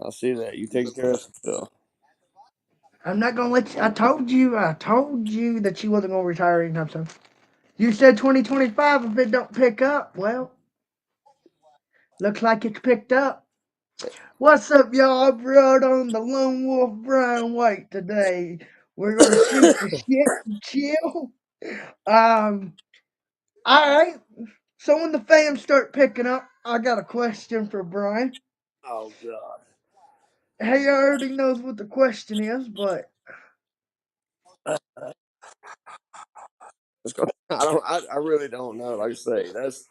I see that. You taking care of some stuff. I'm not gonna let you. I told you that you wasn't gonna retire anytime soon. You said 2025. If it don't pick up, well, looks like it's picked up. What's up, y'all? I brought on the Lone Wolf Brian White today. We're gonna shoot the shit and chill. Um, all right. So when the fans start picking up, I got a question for Brian. Oh God. Hey, I already knows what the question is, but Let's go. I don't. I really don't know. Like I say, that's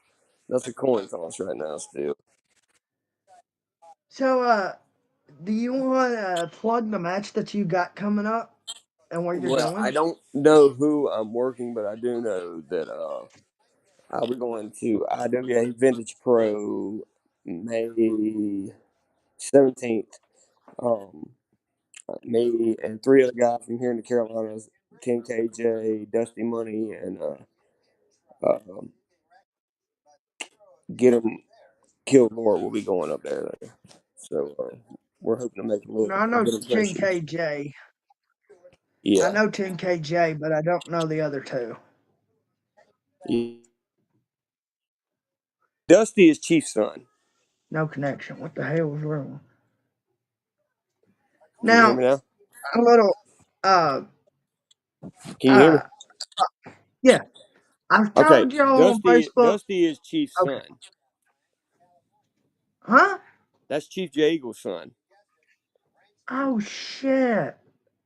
a coin toss right now. Still. so do you want to plug the match that you got coming up and where you're Well, I going? don't know who I'm working, but I do know that I'll be going to IWA Vintage Pro May 17th. Um, me and three other guys from here in the Carolinas, 10KJ, Dusty Money, and um, Get 'em Kilgore will be going up there. So we're hoping to make No, I a know good impression. 10KJ. I Yeah. know 10KJ, but I don't know the other two. Yeah. Dusty is Chief's son. No connection. What the hell was wrong? Can you hear me Now, now? a little, uh, Can you hear me? uh, yeah. I Okay. told y'all on Dusty Facebook. Dusty is Chief's Okay. son. Huh? That's Chief J Eagle's son. Oh shit.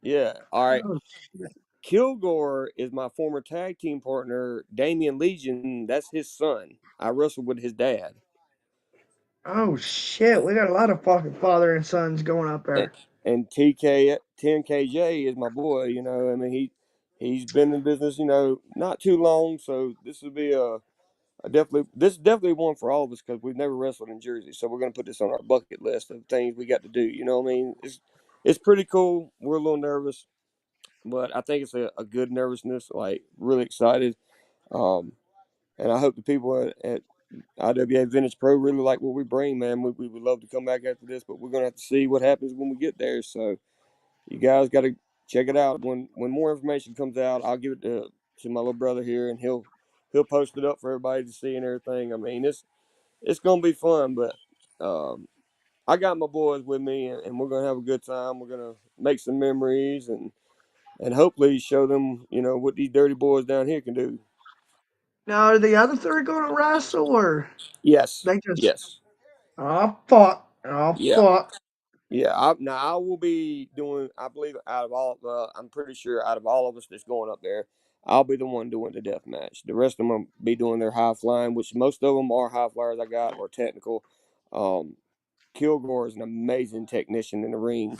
Yeah. All right. Oh shit. Kilgore is my former tag team partner, Damian Legion. That's his son. I wrestled with his dad. Oh shit. We got a lot of fucking father and sons going up And, there. and TK 10KJ is my boy. I mean he's been in business, not too long. So this will be this is definitely one for all of us because we've never wrestled in Jersey. So we're gonna put this on our bucket list of things we got to do. You know what I mean? It's pretty cool. We're a little nervous, but I think it's a good nervousness. Like really excited. Um, and I hope the people at IWA Vintage Pro really like what we bring, man. We would love to come back after this, but we're gonna have to see what happens when we get there. So you guys got to check it out. When more information comes out, I'll give it to my little brother here, and he'll post it up for everybody to see and everything. I mean, it's gonna be fun, but um, I got my boys with me, and we're gonna have a good time. We're gonna make some memories and hopefully show them, what these dirty boys down here can do. Now, are the other three going to wrestle or Yes, they just, yes, oh fuck, oh yeah. fuck. Yeah, now I will be doing. I believe out of all, I'm pretty sure out of all of us that's going up there, I'll be the one doing the death match. The rest of them will be doing their high flying, which most of them are high flyers. I got or technical. Um, Kilgore is an amazing technician in the ring.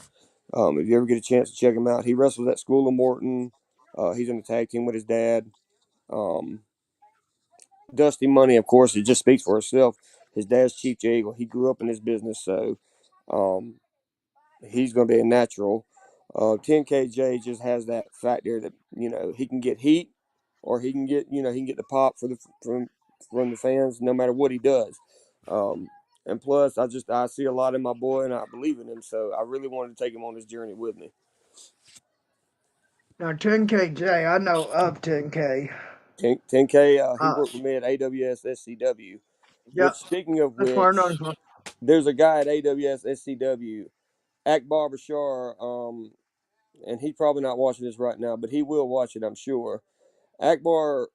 If you ever get a chance to check him out, he wrestles at School of Morton. He's in the tag team with his dad. Um, Dusty Money, of course, it just speaks for itself. His dad's Chief J Eagle. He grew up in this business, so. Um, he's going to be a natural. 10KJ just has that factor that he can get heat, or he can get the pop from the fans no matter what he does. Um, and plus, I see a lot in my boy, and I believe in him, so I really wanted to take him on this journey with me. Now 10KJ, I know of 10K. 10K, he Uh, worked with me at AWS SCW. Which, yep, speaking of that's where I know him which, from. there's a guy at AWS SCW, Akbar Bashar. And he's probably not watching this right now, but he will watch it, I'm sure. Akbar,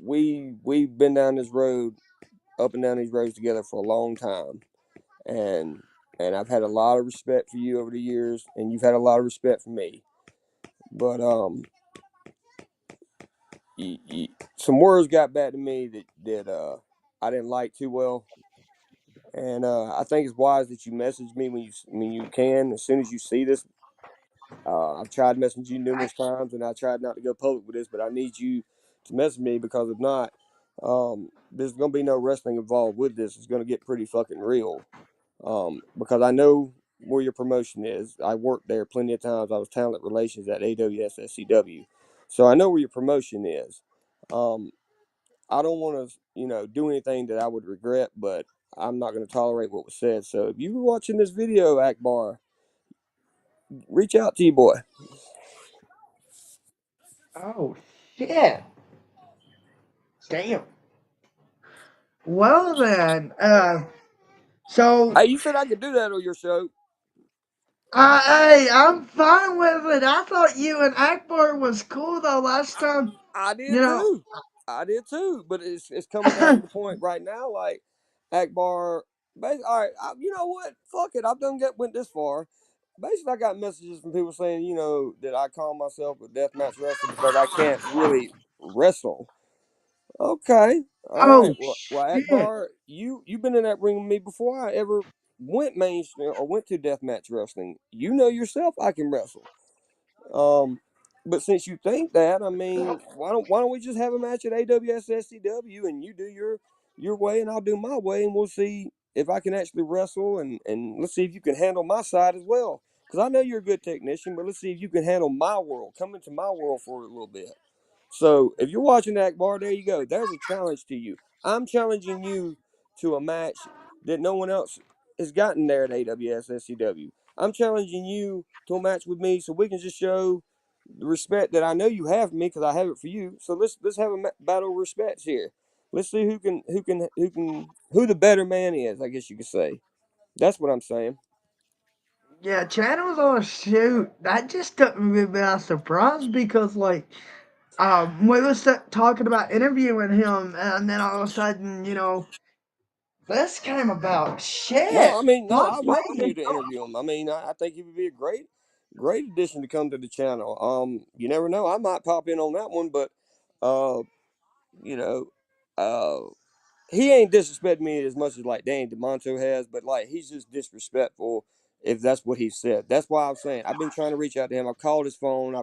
we've been down this road, up and down these roads together for a long time, and I've had a lot of respect for you over the years, and you've had a lot of respect for me. But some words got back to me that I didn't like too well, and I think it's wise that you message me when you can as soon as you see this. I've tried messaging you numerous times, and I tried not to go public with this, but I need you to message me because if not, there's going to be no wrestling involved with this. It's going to get pretty fucking real. Because I know where your promotion is. I worked there plenty of times. I was talent relations at AWS SCW, so I know where your promotion is. I don't want to, do anything that I would regret, but I'm not going to tolerate what was said. So if you were watching this video, Akbar, reach out to you, boy. Oh shit! Damn. Well then, so Hey, you said I could do that on your show. hey, I'm fine with it. I thought you and Akbar was cool though last time. I You did know, too. I did too. But it's coming down to the point right now. Like Akbar, all right. You know what? Fuck it. I've went this far. Basically, I got messages from people saying, that I call myself a deathmatch wrestler because I can't really wrestle. Okay, all right. oh Well, shit. Akbar, you've been in that ring with me before I ever went mainstream or went to deathmatch wrestling. You know yourself I can wrestle. Um, but since you think that, I mean, why don't we just have a match at AWSSCW and you do your way and I'll do my way and we'll see if I can actually wrestle and let's see if you can handle my side as well. Because I know you're a good technician, but let's see if you can handle my world. Come into my world for a little bit. So if you're watching that bar, there you go. There's a challenge to you. I'm challenging you to a match that no one else has gotten there at AWSSCW. I'm challenging you to a match with me so we can just show the respect that I know you have for me because I have it for you. So let's have a battle of respects here. Let's see who the better man is. I guess you could say. That's what I'm saying. Yeah, channels on shoot. That just took me by surprise because like we was talking about interviewing him, and then all of a sudden, this came about. No, Shit. I mean, no, Fuck I welcome me. you to interview him. I mean, I think he would be a great addition to come to the channel. You never know, I might pop in on that one, but uh, you know, uh, he ain't disrespecting me as much as like Danny DeMonto has, but like he's just disrespectful if that's what he said. That's why I'm saying I've been trying to reach out to him. I've called his phone.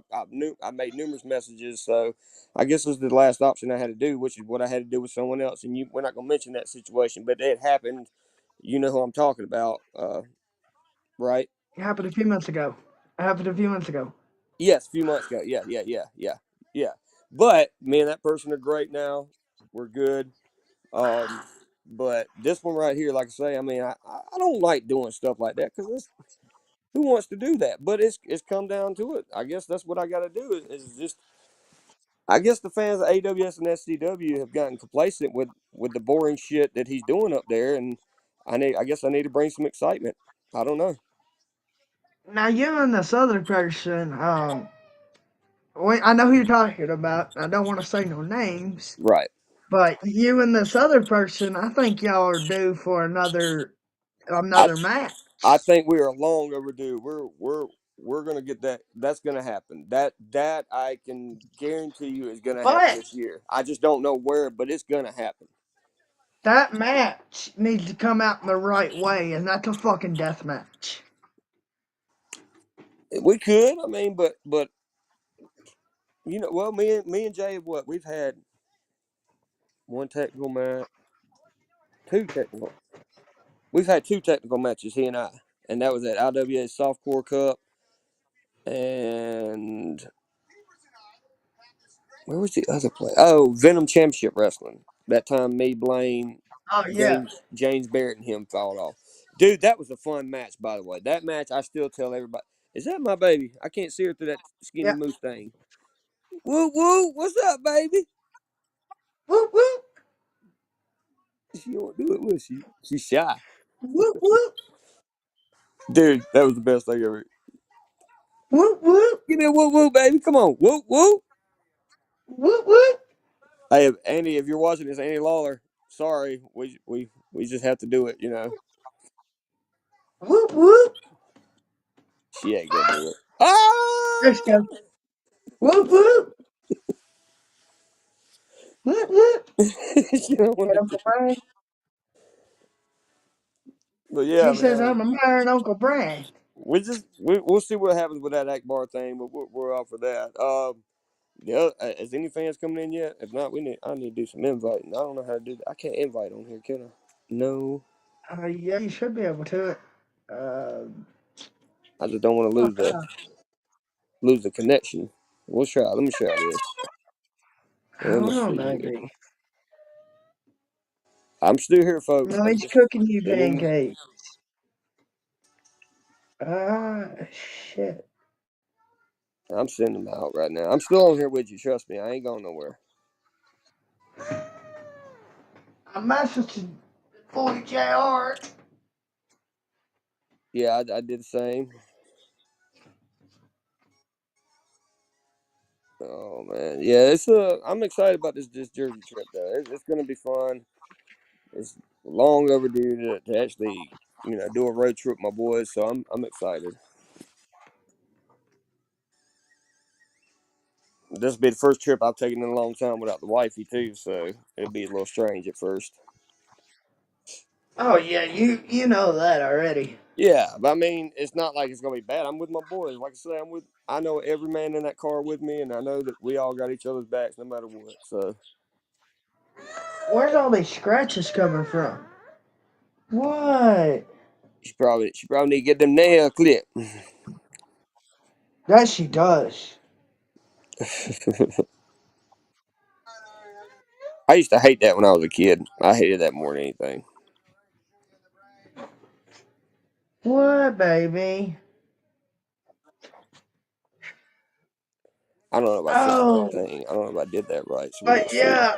I made numerous messages. So I guess this is the last option I had to do, which is what I had to do with someone else. And we're not gonna mention that situation, but it happened. You know who I'm talking about, right? It happened a few months ago. It happened a few months ago. Yes, a few months ago. Yeah. But me and that person are great now. We're good. Um, but this one right here, like I say, I mean, I don't like doing stuff like that because who wants to do that? But it's come down to it. I guess that's what I got to do is just. I guess the fans of AWS and SCW have gotten complacent with the boring shit that he's doing up there, and I guess I need to bring some excitement. I don't know. Now you and this other person, I know who you're talking about. I don't want to say no names, Right. but you and this other person, I think y'all are due for I another I match. think we are long overdue. We're gonna get that. That's gonna happen. That I can guarantee you is gonna happen But this year. I just don't know where, but it's gonna happen. that match needs to come out in the right way, and that's a fucking death match. We could. I mean, but well, me and Jay have what we've had one technical match, two technical. We've had two technical matches, he and I, and that was at IWA Softcore Cup and where was the other play? Oh, Venom Championship Wrestling. That time, me, Blaine, Oh yeah, James Barrett, and him fought off. Dude, that was a fun match, by the way. That match, I still tell everybody, is that my baby? I can't see her through that skinny yeah. moose thing. Woo woo, what's up, baby? Whoop whoop She won't do it, will she? She's shy. whoop whoop Dude, that was the best thing ever. whoop whoop Give me a woo woo, baby. Come on, woo woo. whoop whoop Hey, Andy, if you're watching this, Andy Lawler, sorry, we just have to do it. whoop whoop. She ain't gonna do it. Ah! There she goes. Whoop whoop whoop whoop. She don't want Get to do Uncle it. Brian. But yeah, She says man, I'm admiring Uncle Brian. we'll see what happens with that Akbar thing, but we're off for that. Is any fans coming in yet? If not, I need to do some inviting. I don't know how to do that. I can't invite on here, can I? No, Yeah, you should be able to. Uh, I just don't want to fuck, lose the connection. We'll try. Let me try this. I Let me don't know, see here. maybe. I'm still here, folks. I'm Mommy's just cooking you sending. pancakes. Ah, shit. I'm sending them out right now. I'm still on here with you. Trust me, I ain't going nowhere. I messaged boy JR. Yeah, I did the same. Oh man, yeah, it's I'm excited about this Jersey trip though. It's gonna be fun. It's long overdue to actually do a road trip with my boys. So I'm excited. This will be the first trip I've taken in a long time without the wifey too. So it'll be a little strange at first. Oh yeah, you know that already. Yeah, but I mean, it's not like it's gonna be bad. I'm with my boys. Like I say, I know every man in that car with me, and I know that we all got each other's backs no matter what. So Where's all these scratches coming from? What? she probably need to get them nail clipped. That she does. I used to hate that when I was a kid. I hated that more than anything. What, baby? I don't know if I set the right Oh, thing. I don't know if I did that right. So we're gonna but see. yeah.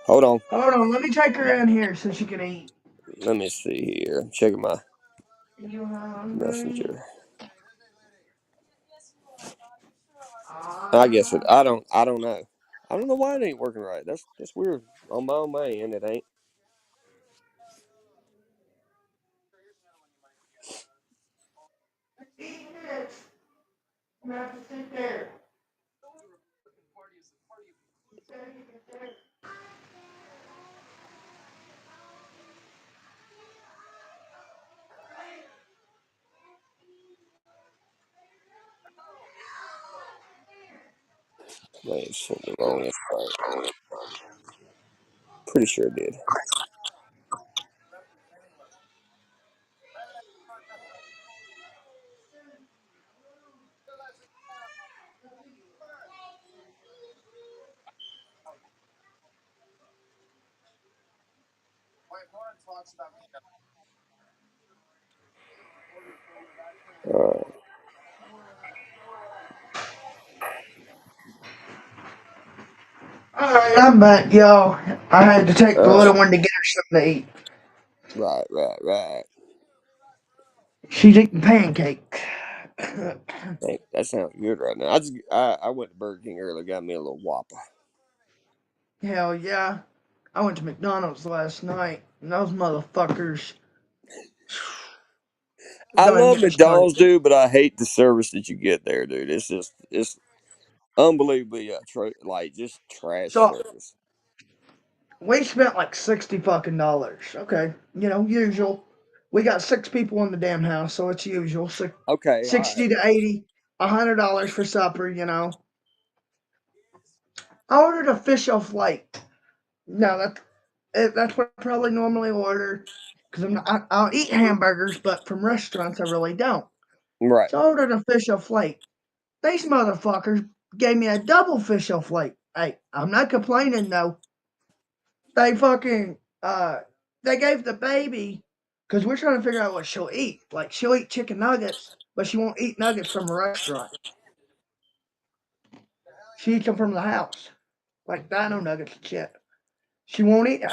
Hold on. Hold on, let me take her in here so she can eat. Let me see here. I'm checking my You hungry? messenger. I guess it. Ah. I don't. I don't know. I don't know why it ain't working right. That's weird. On my own end, it ain't. Eat this. You have to sit there. May have sent the wrong invite. Pretty sure it did. Uh, Alright, I'm back, y'all. I had to take the little uh, one to get her something to eat. right. She's eating pancakes. Hey, that sounds good right now. I went to Burger King earlier, got me a little Whopper. Hell yeah. I went to McDonald's last night, and those motherfuckers. I Don't even love get me started. McDonald's, dude, but I hate the service that you get there, dude. It's unbelievably like just trash So service. we spent like 60 fucking dollars. Okay, usual. We got 6 people in the damn house, so it's usual. So Okay, all right, 60 to 80, $100 for supper. I ordered a fish o flake. No, that's what I probably normally order because I'll eat hamburgers, but from restaurants I really don't. right. So I ordered a fish o flake. These motherfuckers gave me a double fish o flake. Hey, I'm not complaining though. They fucking they gave the baby because we're trying to figure out what she'll eat. Like she'll eat chicken nuggets, but she won't eat nuggets from a restaurant. She eats them from the house, like dino nuggets and shit. She won't eat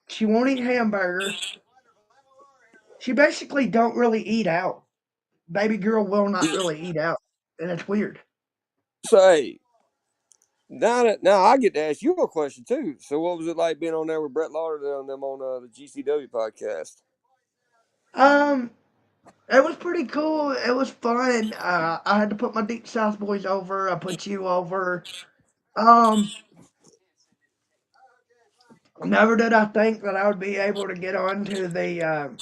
she won't eat hamburger. She basically don't really eat out. Baby girl will not really eat out, and it's weird. So hey, now I get to ask you a question too. So what was it like being on there with Brett Lauderdale and them on the GCW podcast? Um, it was pretty cool. It was fun. I had to put my Deep South boys over. I put you over. Um, Never did I think that I would be able to get onto the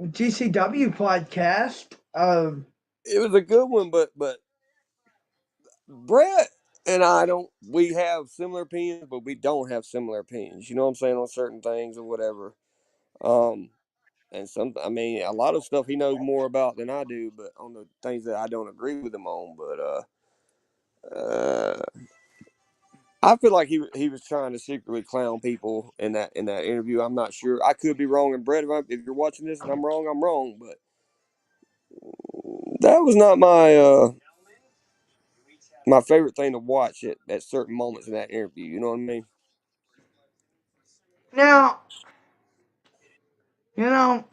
GCW podcast. It was a good one, but Brett and I don't. We have similar opinions, but we don't have similar opinions. You know what I'm saying on certain things or whatever. Um, and I mean, a lot of stuff he knows more about than I do, but on the things that I don't agree with him on. But I feel like he was trying to secretly clown people in that interview. I'm not sure. I could be wrong. And Brett, if you're watching this and I'm wrong, I'm wrong. But that was not my favorite thing to watch at certain moments in that interview. You know what I mean? Now, you know,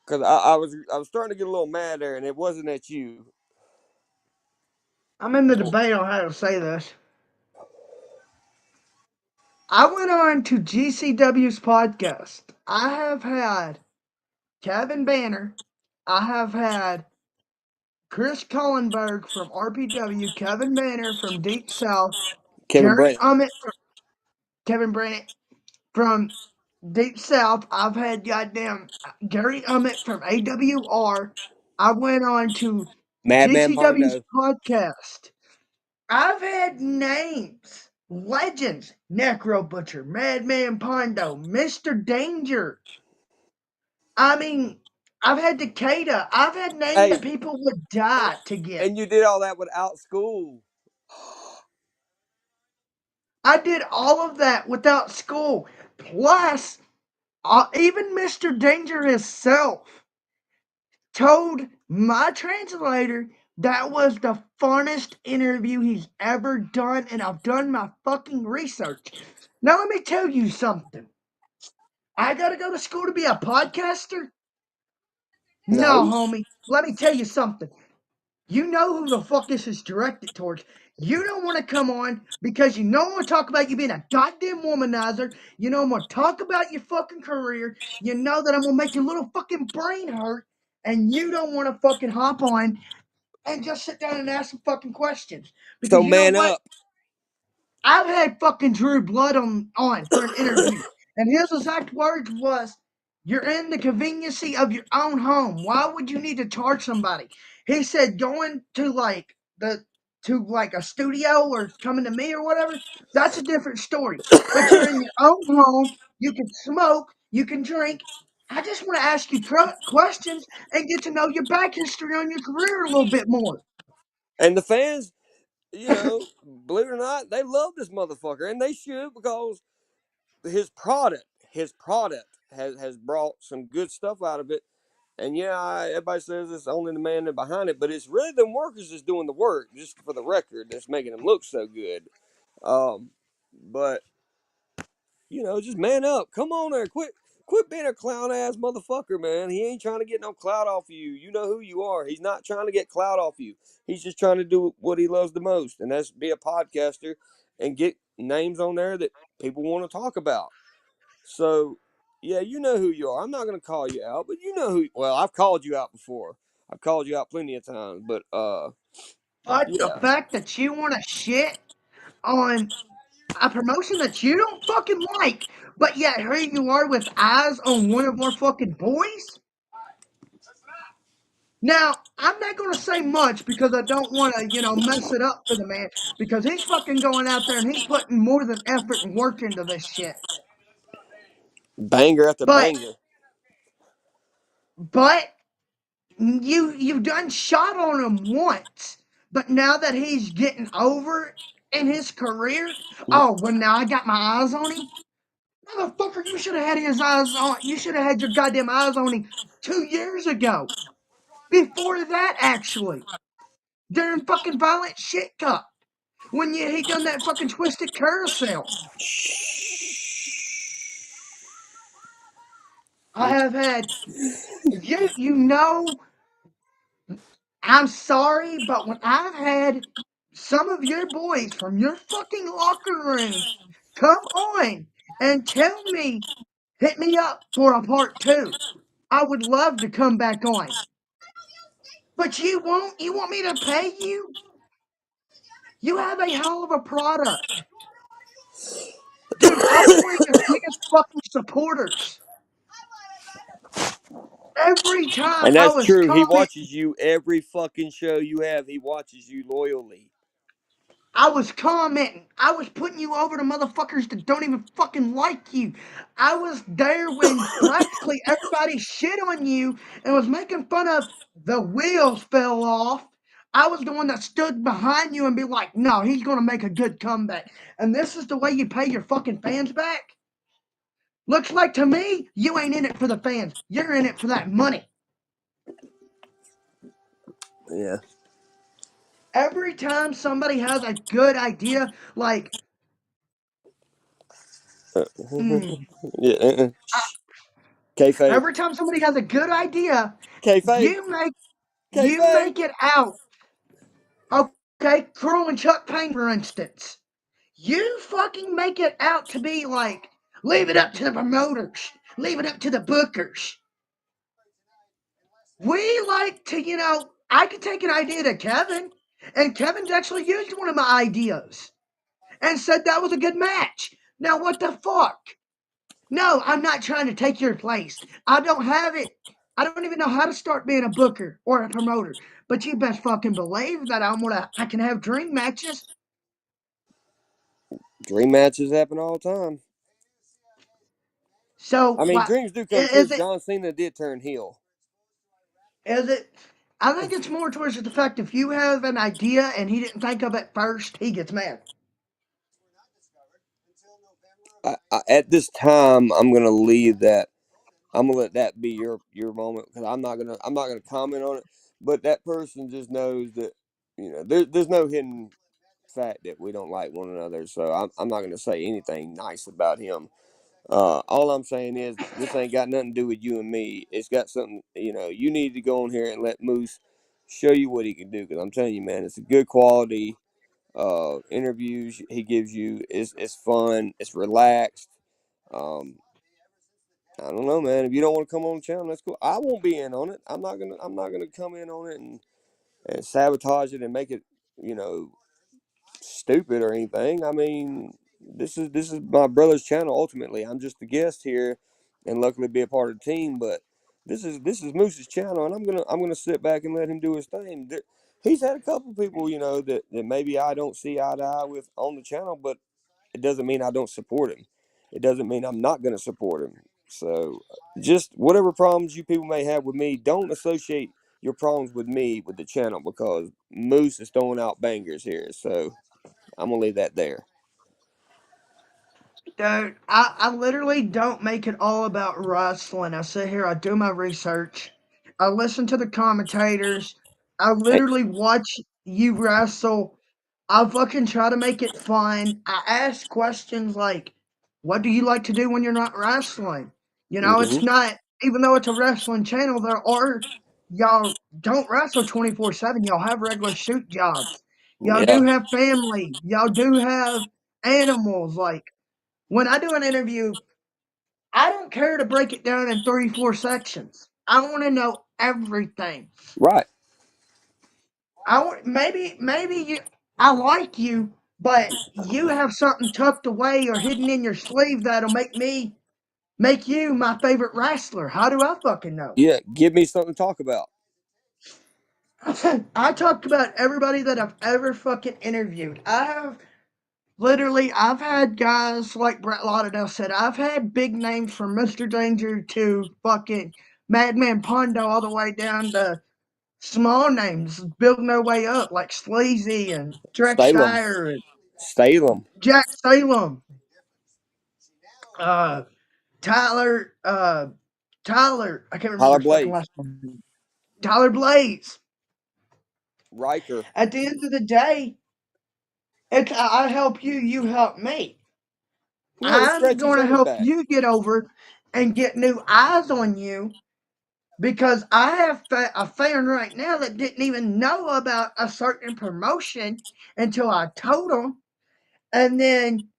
Because I was starting to get a little mad there, and it wasn't at you. I'm in the debate on how to say this. I went on to GCW's podcast. I have had Kevin Banner. I have had Chris Cullenberg from RPW, Kevin Banner from Deep South, Kevin Gary Brant, Ummett from Kevin Brant from Deep South. I've had goddamn Gary Ummett from AWR. I went on to Madman GCW's Pondo. podcast. I've had names, legends, Necro Butcher, Madman Pondo, Mr. Danger. I mean, I've had Takeda. I've had names that Hey, people would and, die to get. and you did all that without school. I did all of that without school. Plus, even Mr. Danger himself told my translator that was the funnest interview he's ever done, and I've done my fucking research. Now, let me tell you something. I gotta go to school to be a podcaster? No, No. homie. Let me tell you something. You know who the fuck this is directed towards. You don't want to come on because you know I'm going to talk about you being a goddamn womanizer. You know I'm going to talk about your fucking career. You know that I'm going to make your little fucking brain hurt. And you don't want to fucking hop on and just sit down and ask some fucking questions. So Because you know man what? up. I've had fucking Drew Blood on for an interview, and his exact words was, "You're in the conveniency of your own home. Why would you need to charge somebody?" He said, "Going to like a studio or coming to me or whatever, that's a different story. But you're in your own home. You can smoke. You can drink. I just want to ask you questions and get to know your back history on your career a little bit more." And the fans, believe it or not, they love this motherfucker, and they should because his product, has brought some good stuff out of it. And yeah, everybody says it's only the man behind it, but it's really them workers that's doing the work. Just for the record, that's making them look so good. But just man up. Come on there, quit being a clown ass motherfucker, man. He ain't trying to get no clout off of you. You know who you are. He's not trying to get clout off you. He's just trying to do what he loves the most, and that's be a podcaster and get names on there that people want to talk about. So, yeah, you know who you are. I'm not going to call you out, but you know who. Well, I've called you out before. I've called you out plenty of times, but But the yeah. fact that you want to shit on a promotion that you don't fucking like, but yet here you are with eyes on one of our fucking boys. Now, I'm not going to say much because I don't want to, mess it up for the man because he's fucking going out there and he's putting more than effort and work into this shit. Banger after But, banger. but you've done shot on him once, but now that he's getting over in his career, oh, well, now I got my eyes on him. Motherfucker, you should have had his eyes on. You should have had your goddamn eyes on him 2 years ago. Before that, actually, during fucking Violent Shit Cup, when he done that fucking twisted carousel. I have had you know. I'm sorry, but when I've had some of your boys from your fucking locker rooms come on and tell me, hit me up for a part two, I would love to come back on. But you won't? You want me to pay you? You have a hell of a product. Dude, I'm one of your biggest fucking supporters. Every time And I that's was true. He commenting, watches you every fucking show you have. He watches you loyally. I was putting you over to motherfuckers that don't even fucking like you. I was there when practically everybody shit on you and was making fun of the wheels fell off. I was the one that stood behind you and be like, no, he's going to make a good comeback. And this is the way you pay your fucking fans back? Looks like to me, you ain't in it for the fans. You're in it for that money. Yeah. Every time somebody has a good idea, like, mm, Yeah. Kayfabe. every time somebody has a good idea, Kayfabe. you make you Kayfabe. make it out. Okay, Crow and Chuck Payne, for instance. You fucking make it out to be like, leave it up to the promoters, leave it up to the bookers. We like to, I could take an idea to Kevin, and Kevin's actually used one of my ideas and said that was a good match. Now, what the fuck? No, I'm not trying to take your place. I don't have it. I don't even know how to start being a booker or a promoter. But you best fucking believe that I can have dream matches. Dream matches happen all the time. So I mean, what dreams do come true. is it? John Cena did turn heel. Is it? I think it's more towards the fact if you have an idea and he didn't think of it first, he gets mad. At this time, I'm gonna leave that. I'm gonna let that be your moment because I'm not gonna comment on it. But that person just knows that there's no hidden fact that we don't like one another. So I'm not gonna say anything nice about him. All I'm saying is this ain't got nothing to do with you and me. It's got something. You need to go on here and let Moose show you what he can do. Because I'm telling you, man, it's a good quality interviews he gives you. It's fun. It's relaxed. Um, I don't know, man. If you don't want to come on the channel, that's cool. I won't be in on it. I'm not gonna come in on it and sabotage it and make it, you know, stupid or anything. I mean, this is my brother's channel. Ultimately, I'm just a guest here, and luckily be a part of the team. But this is Moose's channel, and I'm gonna sit back and let him do his thing. He's had a couple people, that maybe I don't see eye to eye with on the channel, but it doesn't mean I don't support him. It doesn't mean I'm not going to support him. So, just whatever problems you people may have with me, don't associate your problems with me with the channel because Moose is throwing out bangers here. So, I'm going to leave that there. Dude, I literally don't make it all about wrestling. I sit here, I do my research, I listen to the commentators, I Hey, literally watch you wrestle. I fucking try to make it fun. I ask questions like, what do you like to do when you're not wrestling? It's mm-hmm. not, even though it's a wrestling channel, y'all don't wrestle 24/7. Y'all have regular shoot jobs. Y'all Yeah, do have family. Y'all do have animals. Like, when I do an interview, I don't care to break it down in 3, 4 sections. I want to know everything. right. I want maybe you. I like you, but you have something tucked away or hidden in your sleeve that'll make you my favorite wrestler. How do I fucking know? Yeah, give me something to talk about. I talked about everybody that I've ever fucking interviewed. I've had guys like Brett Lauderdale said, I've had big names from Mr. Danger to fucking Madman Pondo all the way down to small names building their way up like Sleazy and Drex Salem. Dyer and Salem. Jack Salem, uh, Tyler, Tyler, I can't remember Tyler his fucking Blaze. last name. Tyler Blaze. Riker. At the end of the day, it's I help you, you help me. Yeah, we I'm scratch each going to other's help back. you get over and get new eyes on you because I have a fan right now that didn't even know about a certain promotion until I told them. And then,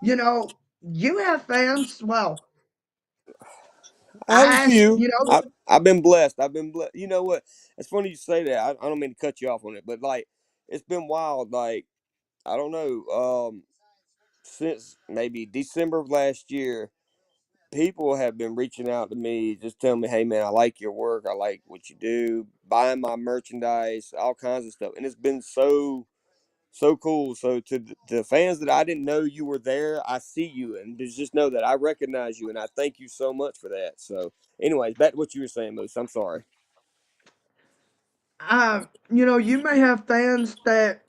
you have fans. Well, I have a I ask, few. I've been blessed. I've been blessed. You know what? It's funny you say that. I don't mean to cut you off on it, but like it's been wild. Like I don't know. Since maybe December of last year, people have been reaching out to me, just telling me, "Hey man, I like your work. I like what you do. Buying my merchandise, all kinds of stuff." And it's been so cool. So to the fans that I didn't know you were there, I see you, and just know that I recognize you, and I thank you so much for that. So, anyways, back to what you were saying, Moose. I'm sorry. You may have fans that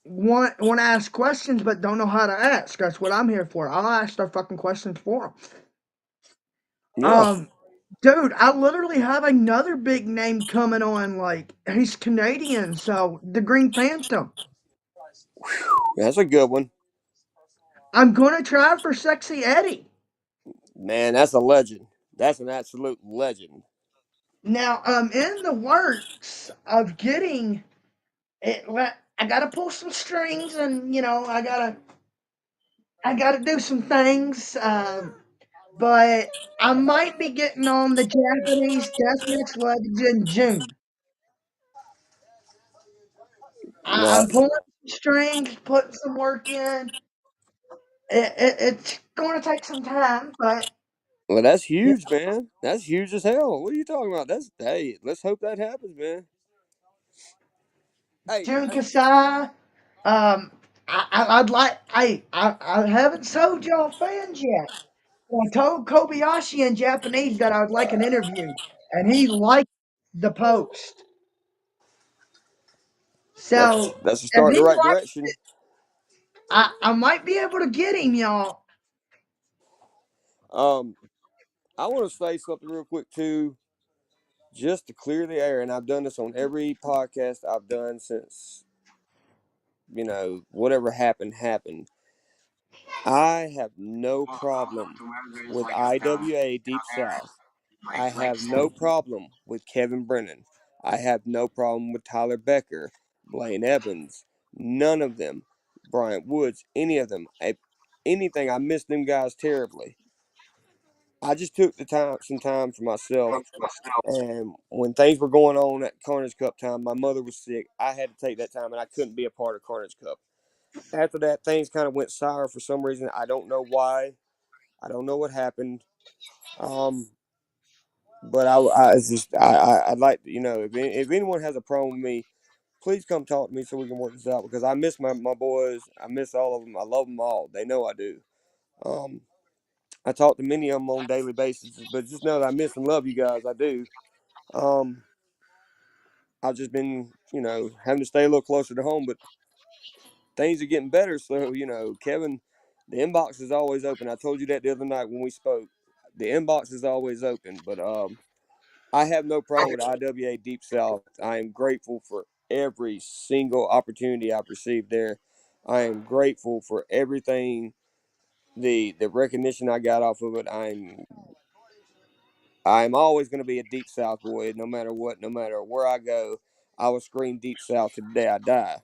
want to ask questions but don't know how to ask. That's what I'm here for. I'll ask their fucking questions for them. Yeah, Dude, I literally have another big name coming on. Like he's Canadian, so the Green Phantom. that's a good one. I'm gonna try for Sexy Eddie. Man, that's a legend. That's an absolute legend. Now I'm in the works of getting it. I gotta pull some strings, and I gotta do some things. But I might be getting on the Japanese Deathmatch Legends in June. No, I'm pulling some strings, putting some work in. It's going to take some time, but well, that's yeah, huge, man. That's huge as hell. What are you talking about? That's hey. Let's hope that happens, man. Hey, June Kasai. I'd like. I haven't told y'all fans yet. I told Kobayashi in Japanese that I would like an interview, and he liked the post. So that's a if start in the he right likes, direction. I might be able to get him, y'all. Um, I want to say something real quick too, just to clear the air. And I've done this on every podcast I've done since whatever happened. I have no problem with IWA Deep South. I have no problem with Kevin Brennan. I have no problem with Tyler Becker, Blaine Evans, none of them, Bryant Woods, any of them. Anything, I miss them guys terribly. I just took some time for myself, and when things were going on at Carnage Cup time, my mother was sick. I had to take that time, and I couldn't be a part of Carnage Cup. After that, things kind of went sour for some reason. I don't know why. I don't know what happened. Um, but it's just I'd like to, if anyone has a problem with me, please come talk to me so we can work this out because I miss my boys. I miss all of them. I love them all. They know I do. Um, I talk to many of them on a daily basis, but just know that I miss and love you guys. I do. Um, I've just been, having to stay a little closer to home, but things are getting better. So, Kevin, the inbox is always open. I told you that the other night when we spoke. The inbox is always open, but I have no problem with IWA Deep South. I am grateful for every single opportunity I've received there. I am grateful for everything, the recognition I got off of it. I'm always going to be a Deep South boy, no matter what, no matter where I go. I will scream Deep South to the day I die.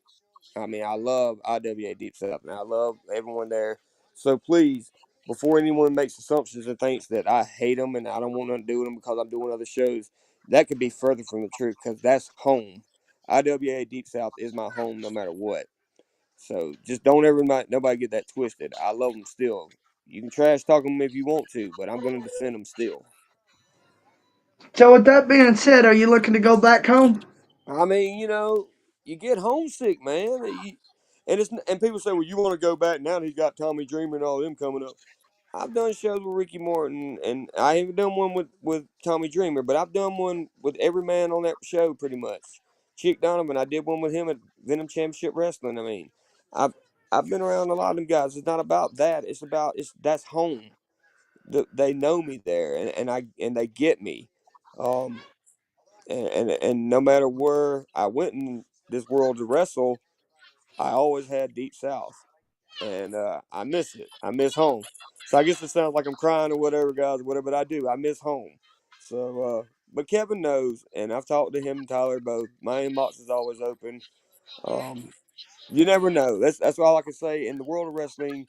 I mean, I love IWA Deep South, and I love everyone there. So please, before anyone makes assumptions and thinks that I hate them and I don't want nothing to do with them because I'm doing other shows, that could be further from the truth because that's home. IWA Deep South is my home no matter what. So just don't ever nobody get that twisted. I love them still. You can trash talk them if you want to, but I'm going to defend them still. So with that being said, are you looking to go back home? I mean, you get homesick, man. And people say, well, you want to go back now that he's got Tommy Dreamer and all them coming up. I've done shows with Ricky Martin, and I haven't done one with Tommy Dreamer, but I've done one with every man on that show pretty much. Chick Donovan, I did one with him at Venom Championship Wrestling. I mean, I've I've been around a lot of them guys. It's not about that. It's that's home. They know me there, and they get me. Um, and no matter where I went in this world to wrestle, I always had Deep South, and I miss it. I miss home. So I guess it sounds like I'm crying or whatever, guys, whatever. But I do. I miss home. So, but Kevin knows, and I've talked to him and Tyler both. My inbox is always open. Um, you never know. That's all I can say. In the world of wrestling,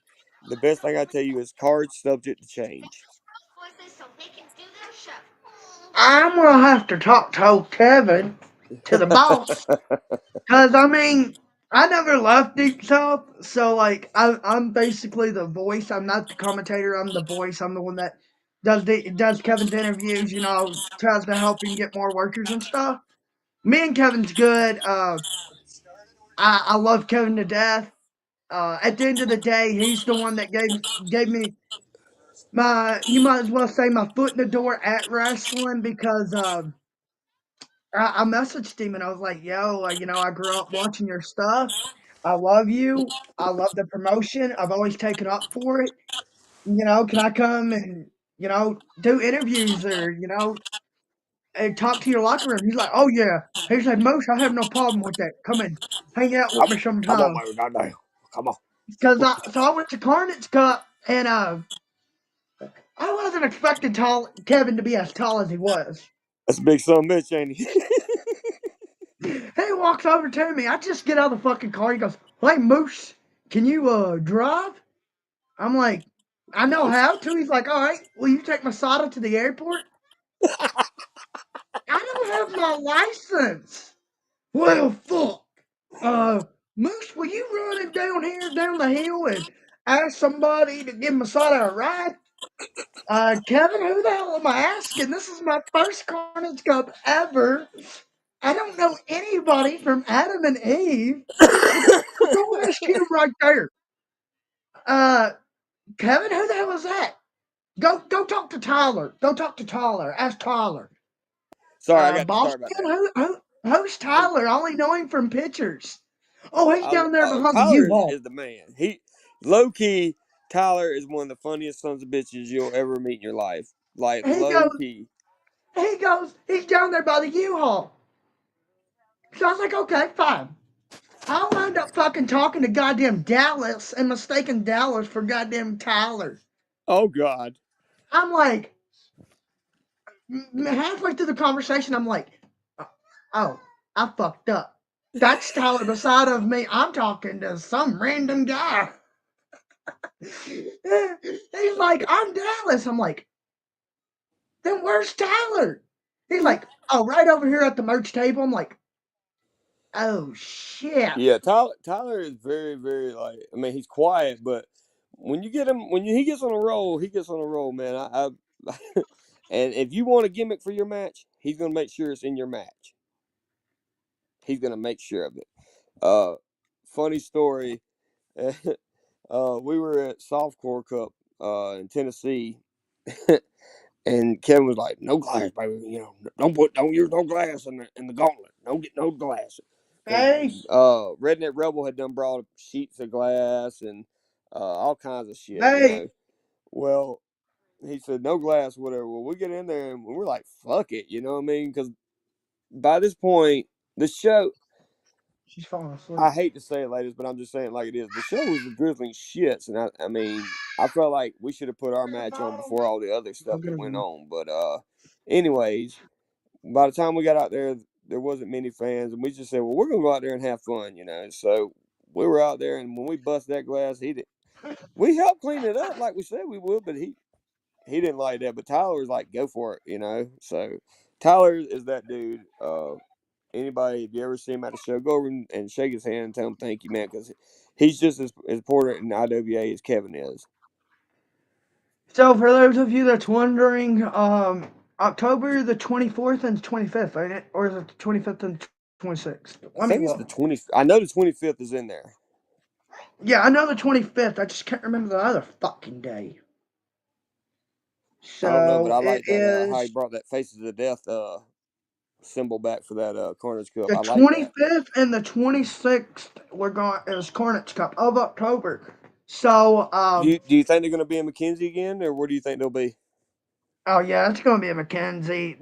the best thing I tell you is cards subject to change. I'm gonna have to talk to old Kevin, to the boss, cause I mean, I never left Deep South, so like I'm basically the voice. I'm not the commentator. I'm the voice. I'm the one that does Kevin's interviews. Tries to help him get more workers and stuff. Me and Kevin's good. I love Kevin to death. At the end of the day, he's the one that gave me my, you might as well say, my foot in the door at wrestling, because I messaged him and I was like, "Yo, I grew up watching your stuff. I love you. I love the promotion. I've always taken up for it. Can I come and do interviews or and talk to your locker room?" He's like, "Oh yeah." He said, "Moose, I have no problem with that. Come and hang out with me Come on, sometime." baby, goddamn. Come on. So I went to Carnage Cup and I wasn't expecting Kevin to be as tall as he was. That's a big son of a bitch, ain't he? He walks over to me. I just get out of the fucking car. He goes, "Hey Moose, can you drive?" I'm like, "I know No. how to." He's like, "All right, will you take Masada to the airport?" I don't have my license. Well, fuck. Moose, will you run it down here, down the hill, and ask somebody to give Masada a ride? Kevin, who the hell am I asking? This is my first Carnage Cup ever. I don't know anybody from Adam and Eve. Go ask him right there. Uh, Kevin, who the hell is that? Go talk to Tyler. Go talk to Tyler. Ask Tyler. Sorry, I got sorry Boston, about that. who's I, Tyler? I only know him from pictures. Oh, he's down there behind the Tyler U-Haul. is the man. He low key. Tyler is one of the funniest sons of bitches you'll ever meet in your life. Like He low goes, key. he's down there by the U-Haul. So I was like, okay, fine. I'll wind up fucking talking to goddamn Dallas and mistaking Dallas for goddamn Tyler. Oh God. I'm like, halfway through the conversation, I'm like, oh, I fucked up. That's Tyler beside of me. I'm talking to some random guy. He's like, "I'm Dallas." I'm like, "Then where's Tyler?" He's like, "Oh, right over here at the merch table." I'm like, "Oh shit." Yeah, Tyler is very, very like. I mean, he's quiet, but when you get him, he gets on a roll, he gets on a roll, man. And if you want a gimmick for your match, he's gonna make sure it's in your match. He's gonna make sure of it. Funny story. We were at Softcore Cup in Tennessee, and Kevin was like, "No glass, baby. Don't use no glass in the gauntlet. Don't get no glass." Because Hey, Redneck Rebel had done brought sheets of glass and all kinds of shit. hey. Well, he said no glass, whatever. Well, we get in there and we're like, "Fuck it," you know what I mean? Because by this point, the show. She's falling asleep. I hate to say it, ladies, but I'm just saying it like it is. The show was the drizzling shits, and I mean, I felt like we should have put our match on before all the other Go stuff get that her, went mama. on. But anyways, by the time we got out there wasn't many fans, and we just said, "Well, we're gonna go out there and have fun." So we were out there, and when we bust that glass, he did. We helped clean it up like we said we would, but he didn't like that. But Tyler was like, "Go for it." So Tyler is that dude. Anybody, if you ever see him at the show, go over and shake his hand and tell him thank you, man, because he's just as important in IWA as Kevin is. So for those of you that's wondering, October the 24th and 25th, ain't it? Or is it the 25th and 26th? I Let me think it's look. the 20. I know the 25th is in there. Yeah, I know the 25th. I just can't remember the other fucking day. I don't know, but So I it like that how he is brought that Faces of Death symbol back for that Carnage Cup. the I like that. 25th and the 26th. We're going is Carnage Cup of October. So Do you think they're going to be in McKenzie again, or where do you think they'll be? oh yeah, it's gonna be a Mackenzie.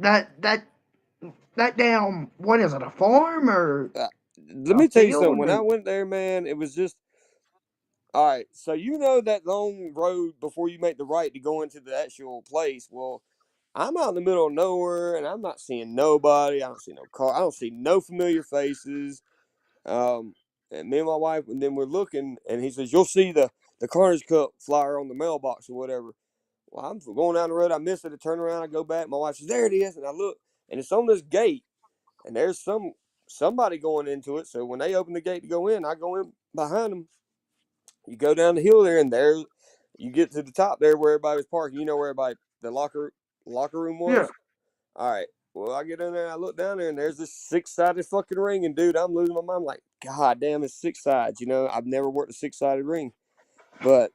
That damn what is it? A farm or Uh, Let a me tell you something. field? When I Or, went there, man, it was just all right. So you know that long road before you make the right to go into the actual place. Well, I'm out in the middle of nowhere and I'm not seeing nobody. I don't see no car. I don't see no familiar faces. And me and my wife, and then we're looking, and he says, "You'll see the Carnage Cup flyer on the mailbox or whatever." Well, I'm going down the road. I miss it. I turn around. I go back. My wife says, "There it is," and I look, and it's on this gate, and there's somebody going into it. So when they open the gate to go in, I go in behind them. You go down the hill there, and there you get to the top there where everybody was parking. You know where everybody the locker room yeah. was. All right. Well, I get in there, I look down there, and there's this six-sided fucking ring, and dude, I'm losing my mind. I'm like, God damn, it's six sides. I've never worked a six-sided ring, but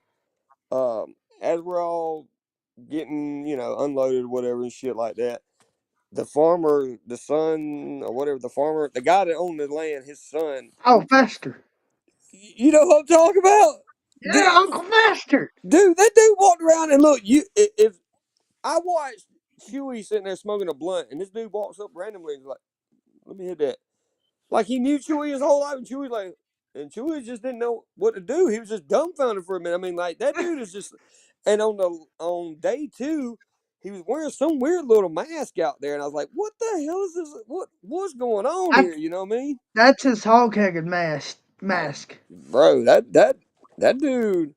as we're all getting, unloaded or whatever and shit like that, the farmer, the son or whatever, the farmer, the guy that owned the land, his son. Oh, Fester. You know what I'm talking about? Yeah, Uncle Fester. Dude, that dude walked around and look. If I watched Chewy sitting there smoking a blunt, and this dude walks up randomly and is like, "Let me hit that." Like he knew Chewy his whole life, and Chewy like, and Chewy just didn't know what to do. He was just dumbfounded for a minute. I mean, like that dude is just. And on day two, he was wearing some weird little mask out there, and I was like, "What the hell is this? What's going on I, here?" You know what I mean? that's his hog-headed mask. Like, Mask. bro, that dude,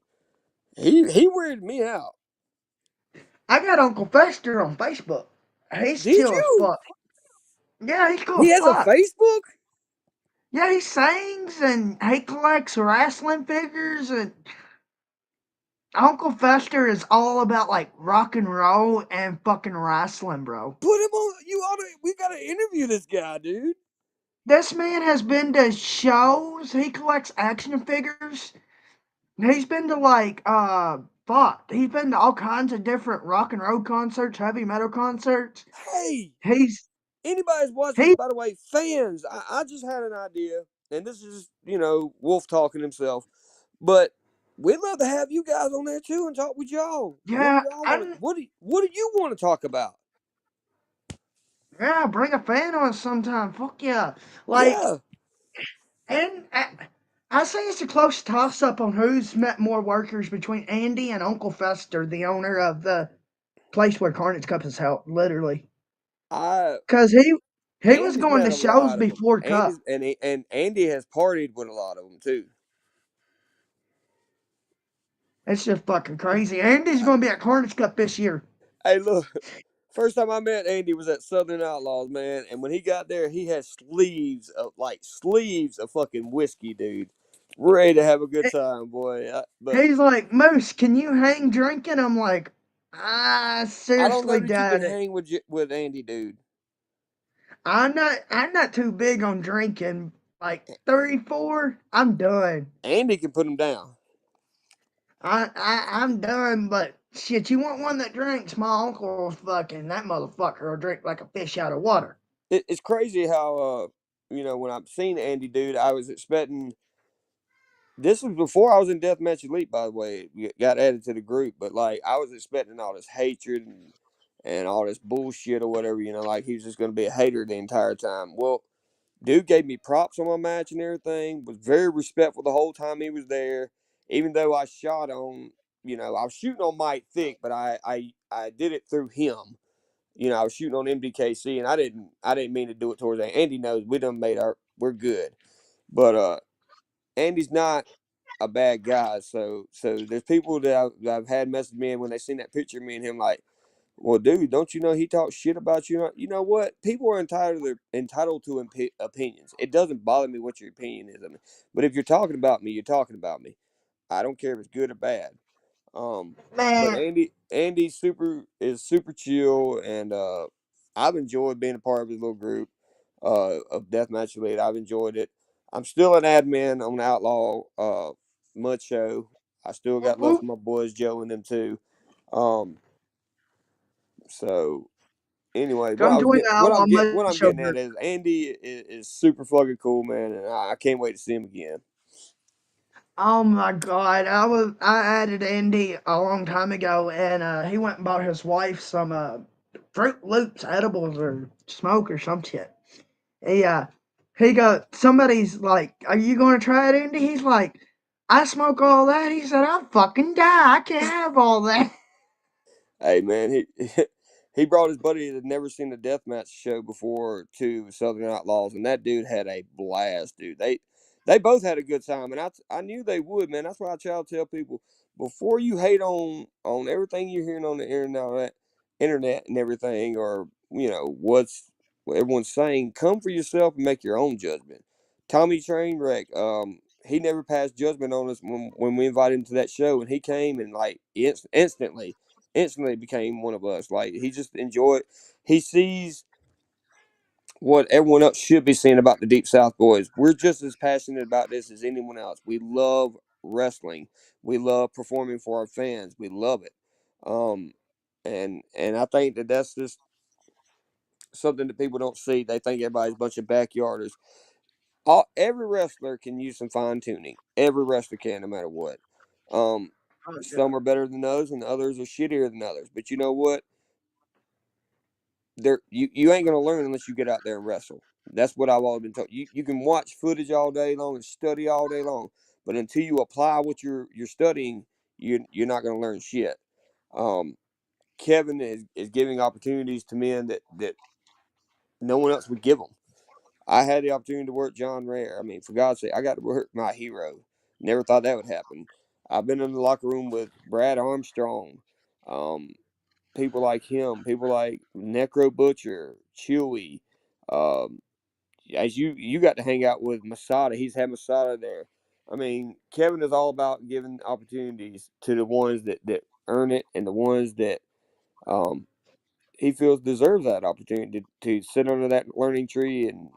he weirded me out. I got Uncle Fester on Facebook. He's Did chill as you? fuck. Yeah, he's cool He as has a fuck. Facebook? Yeah, he sings and he collects wrestling figures, and Uncle Fester is all about like rock and roll and fucking wrestling, bro. Put him on. You ought to. We gotta interview this guy, dude. This man has been to shows. He collects action figures. He's been to like fuck. He's been to all kinds of different rock and roll concerts, heavy metal concerts. Hey, He's anybody's watching this, he by the way, fans, I just had an idea, and this is, Wolf talking himself, but we'd love to have you guys on there too and talk with y'all. What do yeah, y'all want to? I'm What do you want to talk about? yeah, bring a fan on sometime. Fuck yeah. Like Yeah, and I say it's a close toss up on who's met more workers between Andy and Uncle Fester, the owner of the place where Carnage Cup is held, literally. I Cause he was Andy's going met to a shows lot of them. before Cup. And Andy has partied with a lot of them too. It's just fucking crazy. Andy's gonna be at Carnage Cup this year. Hey, look, first time I met Andy was at Southern Outlaws, man. And when he got there, he had sleeves of fucking whiskey, dude. Ready to have a good time, boy. But He's like, Moose, can you hang drinking? I'm like, I don't know seriously, that you can Dad. hang with Andy, dude. I'm not too big on drinking. Like 34, I'm done. Andy can put him down. I'm done, but shit, you want one that drinks? My uncle's fucking that motherfucker will drink like a fish out of water. It's crazy how when I've seen Andy, dude, I was expecting. This was before I was in Deathmatch Elite, by the way. It got added to the group, but like I was expecting all this hatred and all this bullshit or whatever. Like he was just going to be a hater the entire time. Well, dude gave me props on my match and everything. Was very respectful the whole time he was there. Even though I shot on, I was shooting on Mike Thick, but I did it through him. I was shooting on MDKC, and I didn't mean to do it towards that. Andy knows we done we're good, but Andy's not a bad guy. So there's people that I've had message me, and when they seen that picture of me and him, like, well, dude, don't you know he talks shit about you? You know what? People are entitled to opinions. It doesn't bother me what your opinion is. I mean, but if you're talking about me, you're talking about me. I don't care if it's good or bad. Um, but Man, Andy is super chill, and I've enjoyed being a part of his little group of Deathmatch Elite. I've enjoyed it. I'm still an admin on Outlaw Mud Show. I still whoop got love whoop. for my boys Joe and them too. Um, so anyway, Come join the Outlaw what Mud I'm Show getting at group. is Andy is super fucking cool, man, and I can't wait to see him again. Oh my god, I added Andy a long time ago, and he went and bought his wife some Fruit Loops edibles or smoke or some shit. He got somebody's like, "Are you gonna try it, Andy?" He's like, "I smoke all that." He said, "I'll fucking die. I can't have all that." Hey man, he he brought his buddy that had never seen the deathmatch show before to Southern Outlaws, and that dude had a blast, dude. They both had a good time, and I knew they would, man. That's why I try to tell people before you hate on everything you're hearing on the internet and everything, or what everyone's saying. Come for yourself and make your own judgment. Tommy Trainwreck, he never passed judgment on us when we invited him to that show, and he came and like instantly became one of us. Like he just enjoyed. He sees what everyone else should be seeing about the Deep South boys. We're just as passionate about this as anyone else. We love wrestling. We love performing for our fans. We love it. Um, and I think that's just something that people don't see. They think everybody's a bunch of backyarders. Every wrestler can use some fine tuning. Every wrestler can, no matter what. Um, Oh, yeah. some are better than others, and others are shittier than others. But you know what? You ain't gonna learn unless you get out there and wrestle. That's what I've always been told. You can watch footage all day long and study all day long, but until you apply what you're studying, you're not gonna learn shit. Um, Kevin is giving opportunities to men that no one else would give them. I had the opportunity to work John Rare. I mean, for God's sake, I got to work my hero. Never thought that would happen. I've been in the locker room with Brad Armstrong, um, people like him, people like Necro Butcher, Chewy. Um, as you got to hang out with Masada, he's had Masada there. I mean, Kevin is all about giving opportunities to the ones that earn it and the ones that um, he feels deserves that opportunity to sit under that learning tree and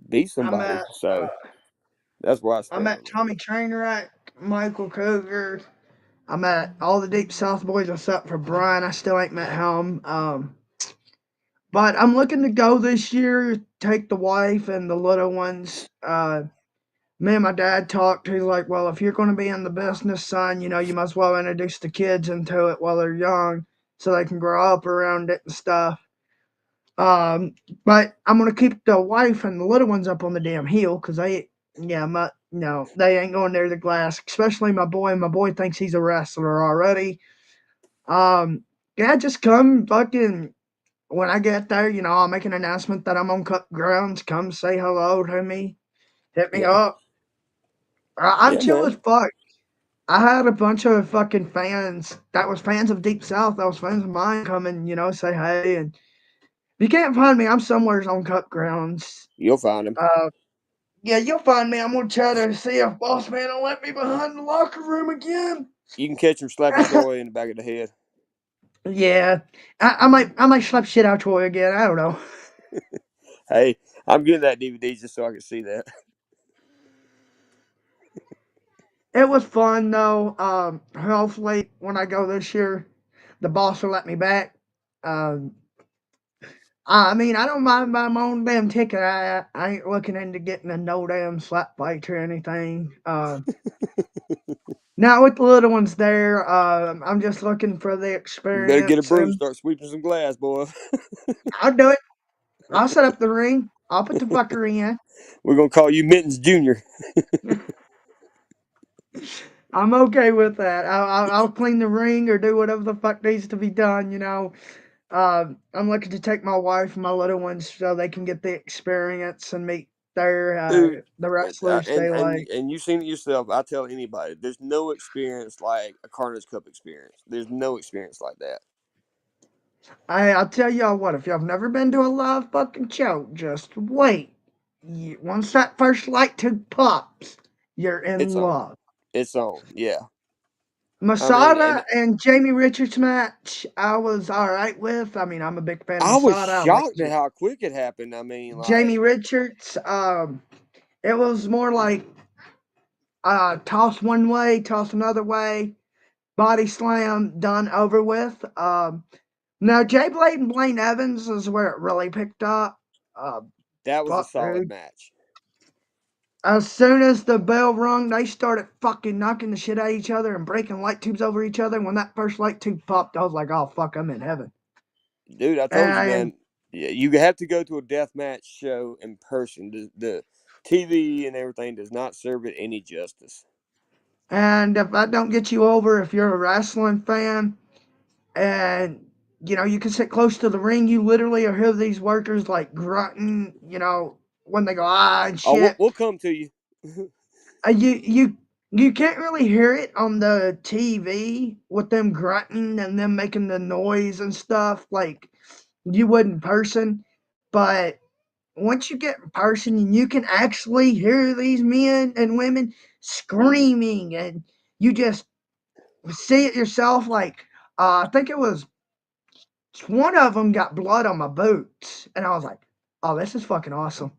be I'm somebody. at So that's where I I'm stand at on that. Tommy Trainwreck, Michael Cougar. I'm at all the Deep South boys except for Brian. I still ain't met him. But I'm looking to go this year. Take the wife and the little ones. Me and my dad talked. He's like, "Well, if you're going to be in the business, son, you must well introduce the kids into it while they're young, so they can grow up around it and stuff." Um, but I'm gonna keep the wife and the little ones up on the damn hill because they ain't going near the glass. Especially my boy. My boy thinks he's a wrestler already. Um, yeah, just come fucking when I get there. I'll make an announcement that I'm on Cup Grounds. Come say hello to me. Hit me Yeah, up. I'm yeah, chill man. as fuck. I had a bunch of fucking fans that was fans of Deep South. That was fans of mine come and say hey. And if you can't find me, I'm somewhere on Cup Grounds. You'll find him. Uh, yeah, you'll find me. I'm gonna try to see if Boss Man will let me behind the locker room again. You can catch him slapping Troy in the back of the head. Yeah, I might slap shit out Troy again. I don't know. Hey, I'm getting that DVD just so I can see that. It was fun though. Hopefully when I go this year, the boss will let me back. Um, I mean, I don't mind buying my own damn ticket. I ain't looking into getting a no damn slap fight or anything. Now with the little ones there, I'm just looking for the You better get a experience, broom, and start sweeping some glass, boy. I'll do it. I'll set up the ring. I'll put the fucker in. We're gonna call you Mittens Junior. I'm okay with that. I'll clean the ring or do whatever the fuck needs to be done. I'm looking to take my wife and my little ones so they can get the experience and meet Dude. the And wrestlers and they and like. you- and you've seen it yourself. I tell anybody, there's no experience like a Carnage Cup experience. There's no experience like that. I'll tell y'all what. If y'all have never been to a live fucking show, just wait. Once that first light tube pops, you're It's in on. love. It's on. Yeah. I mean, and Masada and Jamie Richards match, I was all right with. I mean, I'm a big fan of I was Masada. I like shocked at how quick it happened. I mean, Jamie like, Richards. It was more like toss one way, toss another way, body slam, done over with. Now Jay Blade and Blaine Evans is where it really picked up. Uh, that was a Fuck, solid dude. match. As soon as the bell rung, they started fucking knocking the shit out of each other and breaking light tubes over each other. When that first light tube popped, I was like, "Oh fuck, I'm in heaven." Dude, I told you, And man. Yeah, you have to go to a death match show in person. The TV and everything does not serve it any justice. and if that don't get you over, if you're a wrestling fan, and you can sit close to the ring, you literally hear these workers like grunting, when they go and Oh, we'll, shit. we'll come to you. You can't really hear it on the TV with them grunting and them making the noise and stuff like you would in person. But once you get in person and you can actually hear these men and women screaming and you just see it yourself, like I think it was one of them got blood on my boots, and I was like, "Oh, this is fucking awesome."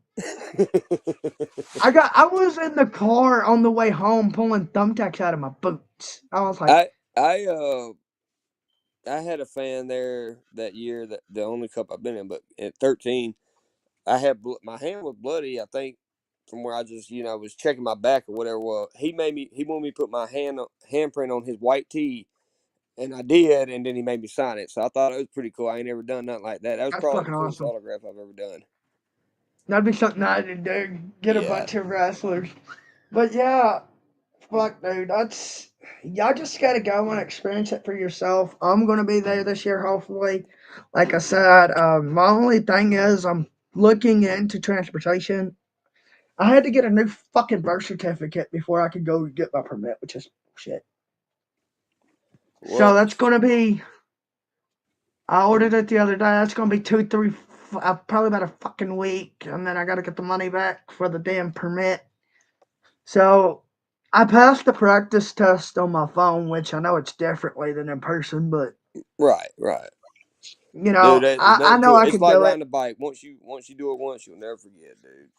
I was in the car on the way home pulling thumbtacks out of my boots. I was like, I I had a fan there that year, that the only cup I've been in, but at 13, I had my hand was bloody. I think from where I just was checking my back or whatever. Well, he wanted me to put my handprint on his white tee, and I did, and then he made me sign it. So I thought it was pretty cool. I ain't ever done nothing like that. That was That's probably fucking the coolest awesome. autograph I've ever done. That'd be something I'd do. Get a Yeah, bunch of wrestlers. But yeah, fuck, dude. That's y'all just gotta go and experience it for yourself. I'm gonna be there this year, hopefully. Like I said, my only thing is I'm looking into transportation. I had to get a new fucking birth certificate before I could go get my permit, which is shit. So well, that's gonna be. I ordered it the other day. That's gonna be 2, 3, probably about a fucking week, and then I gotta get the money back for the damn permit. So I passed the practice test on my phone, which I know it's differently than in person, but right. Dude, there's I nothing know to it. I It's can like do it. riding a bike. Once you do it once, you'll never forget, dude.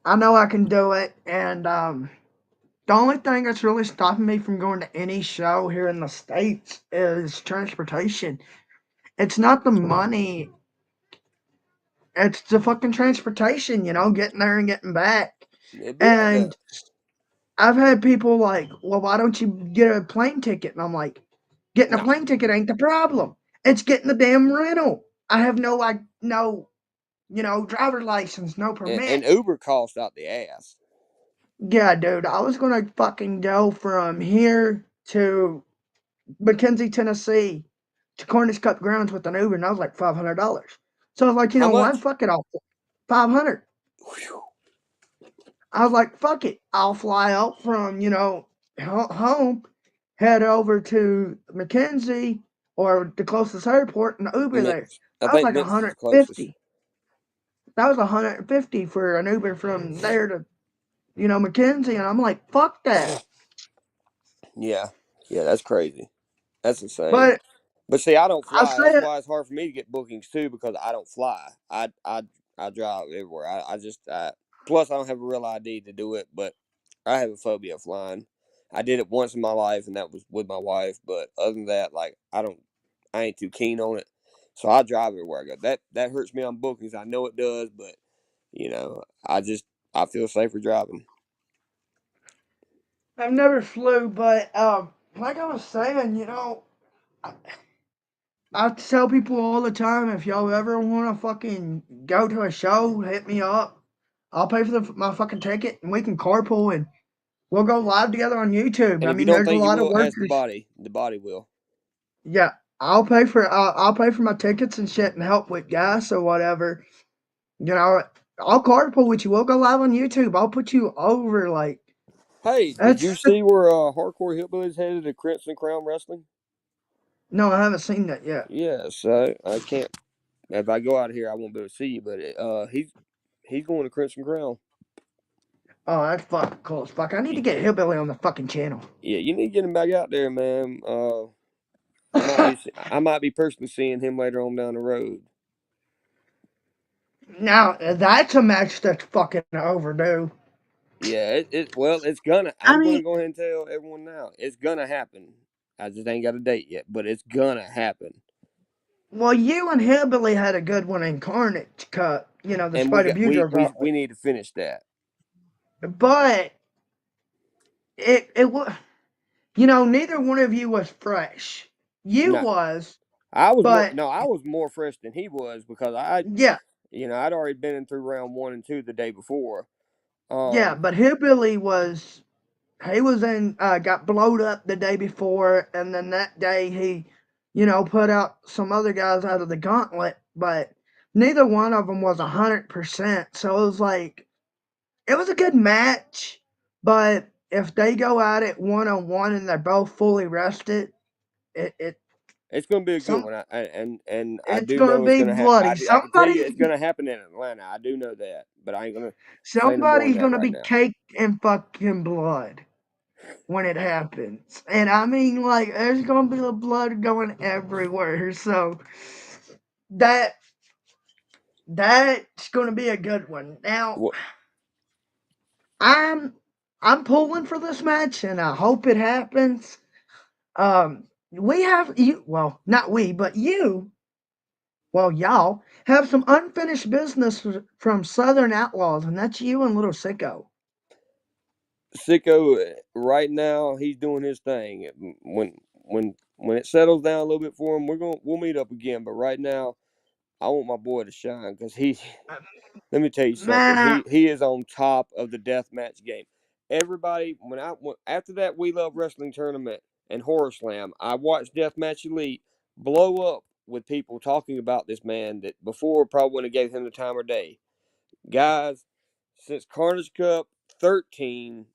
I know I can do it, and the only thing that's really stopping me from going to any show here in the States is transportation. It's not the money, it's the fucking transportation, getting there and getting back. It'd be like that. And I've had people like, well, why don't you get a plane ticket? And I'm like, getting a No, plane ticket ain't the problem. It's getting the damn rental. I have no, like, no, driver license, no and permit. Uber costs out the ass. Yeah, dude, I was gonna fucking go from here to McKenzie, Tennessee to Cornish Cup Grounds with an Uber, and that was like $500. So I was like, you How know what? much? Fuck it, 500. Whew. I was like, fuck it. I'll fly out from, home, head over to McKenzie or the closest airport and Uber there. Memphis. I That was think like Memphis is closest. 150. That was 150 for an Uber from there to, McKenzie. And I'm like, fuck that. Yeah, yeah, that's crazy. That's insane. But But see, I don't I fly. That's said, why it's hard for me to get bookings too, because I don't fly. I drive everywhere. Plus I don't have a real ID to do it, but I have a phobia of flying. I did it once in my life, and that was with my wife. But other than that, like I ain't too keen on it. So I drive everywhere I go. That hurts me on bookings. I know it does, but I feel safer driving. I've never flew, but like I was saying, I, I tell people all the time, if y'all ever want to fucking go to a show, hit me up. I'll pay for my fucking ticket, and we can carpool, and we'll go live together on YouTube. And I if you mean, don't there's a think you lot of will, ask the workers. body. The body will. Yeah, I'll pay for my tickets and shit and help with gas or whatever. You know, I'll carpool with you. We'll go live on YouTube. I'll put you over. Like Hey, did you that's the, see where Hardcore Hillbillies headed to Crimson Crown Wrestling? no, I haven't seen that yet. Yes, I can't. If I go out here, I won't be able to see you. But he's going to Crimson Crown. Oh, that's fucking cool as fuck. I need to Y- get Hillbilly on the fucking channel. Yeah, you need to get him back out there, man. I might be personally seeing him later on down the road. Now that's a match that's fucking overdue. Yeah, well, it's gonna. I I'm mean, gonna go ahead and tell everyone now. It's gonna happen. I just ain't got a date yet, but it's gonna happen. well, you and Hillbilly had a good one in Carnage Cup. The And we Spider got Bugle we gauntlet. need to finish that. But it was, neither one of you was fresh. You No, was, I was more. but No, I was more fresh than he was because yeah, I'd already been in through round 1 and 2 the day before. yeah. Um, But Hillbilly was, he was in, got blowed up the day before, and then that day he, put out some other guys out of the gauntlet, but neither one of them was 100%. So it was like, it was a good match, but if they go at it 1-on-1 and they're both fully rested, it it's gonna be a good some one. And I it's do gonna know it's be gonna happen. bloody. I can tell you it's gonna happen in Atlanta. I do know that, but I ain't gonna say no more than Somebody's that gonna right be now. caked in fucking blood when it happens. And I mean, like, there's gonna be the blood going everywhere. So that that's gonna be a good one. Now, What? I'm I'm pulling for this match, and I hope it happens. Um, we have you. Well, not we, but you. Well, y'all have some unfinished business from Southern Outlaws, and that's you and Little Sicko. Sicko, right now, he's doing his thing. When it settles down a little bit for him, we'll meet up again. But right now, I want my boy to shine because he. Let me tell you something. Man, He is on top of the death match game. Everybody, after that We Love Wrestling tournament and Horror Slam, I watched Deathmatch Elite blow up with people talking about this man that before probably wouldn't have gave him the time of day. Guys, since Carnage Cup 13,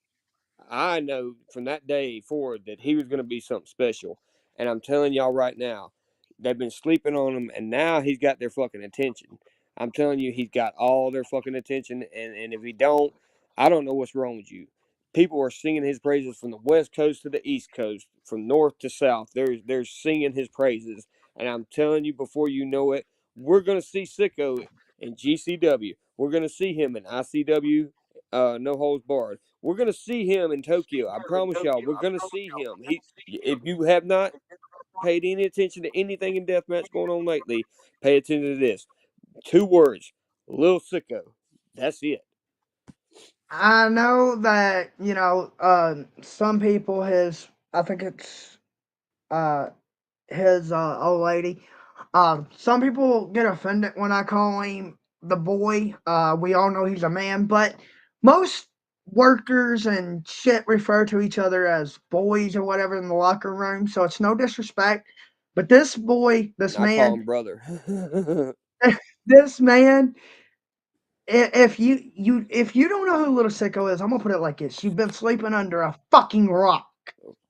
I know from that day forward that he was going to be something special. And I'm telling y'all right now, they've been sleeping on him, and now he's got their fucking attention. I'm telling you, he's got all their fucking attention. And if he don't, I don't know what's wrong with you. People are singing his praises from the West Coast to the East Coast, from north to south. They're singing his praises. And I'm telling you, before you know it, we're going to see Sicko in GCW. We're going to see him in ICW, No Holds Barred. We're gonna see him in Tokyo. I promise y'all, we're gonna see him. If you have not paid any attention to anything in deathmatch going on lately, pay attention to this. 2 words: Lil Sicko. That's it. I know that some people I think it's uh his old lady. Some people get offended when I call him the boy. We all know he's a man, but most workers and shit refer to each other as boys or whatever in the locker room. So it's no disrespect, but this boy, this I call man, him brother. this man. If you don't know who Little Sicko is, I'm gonna put it like this: you've been sleeping under a fucking rock.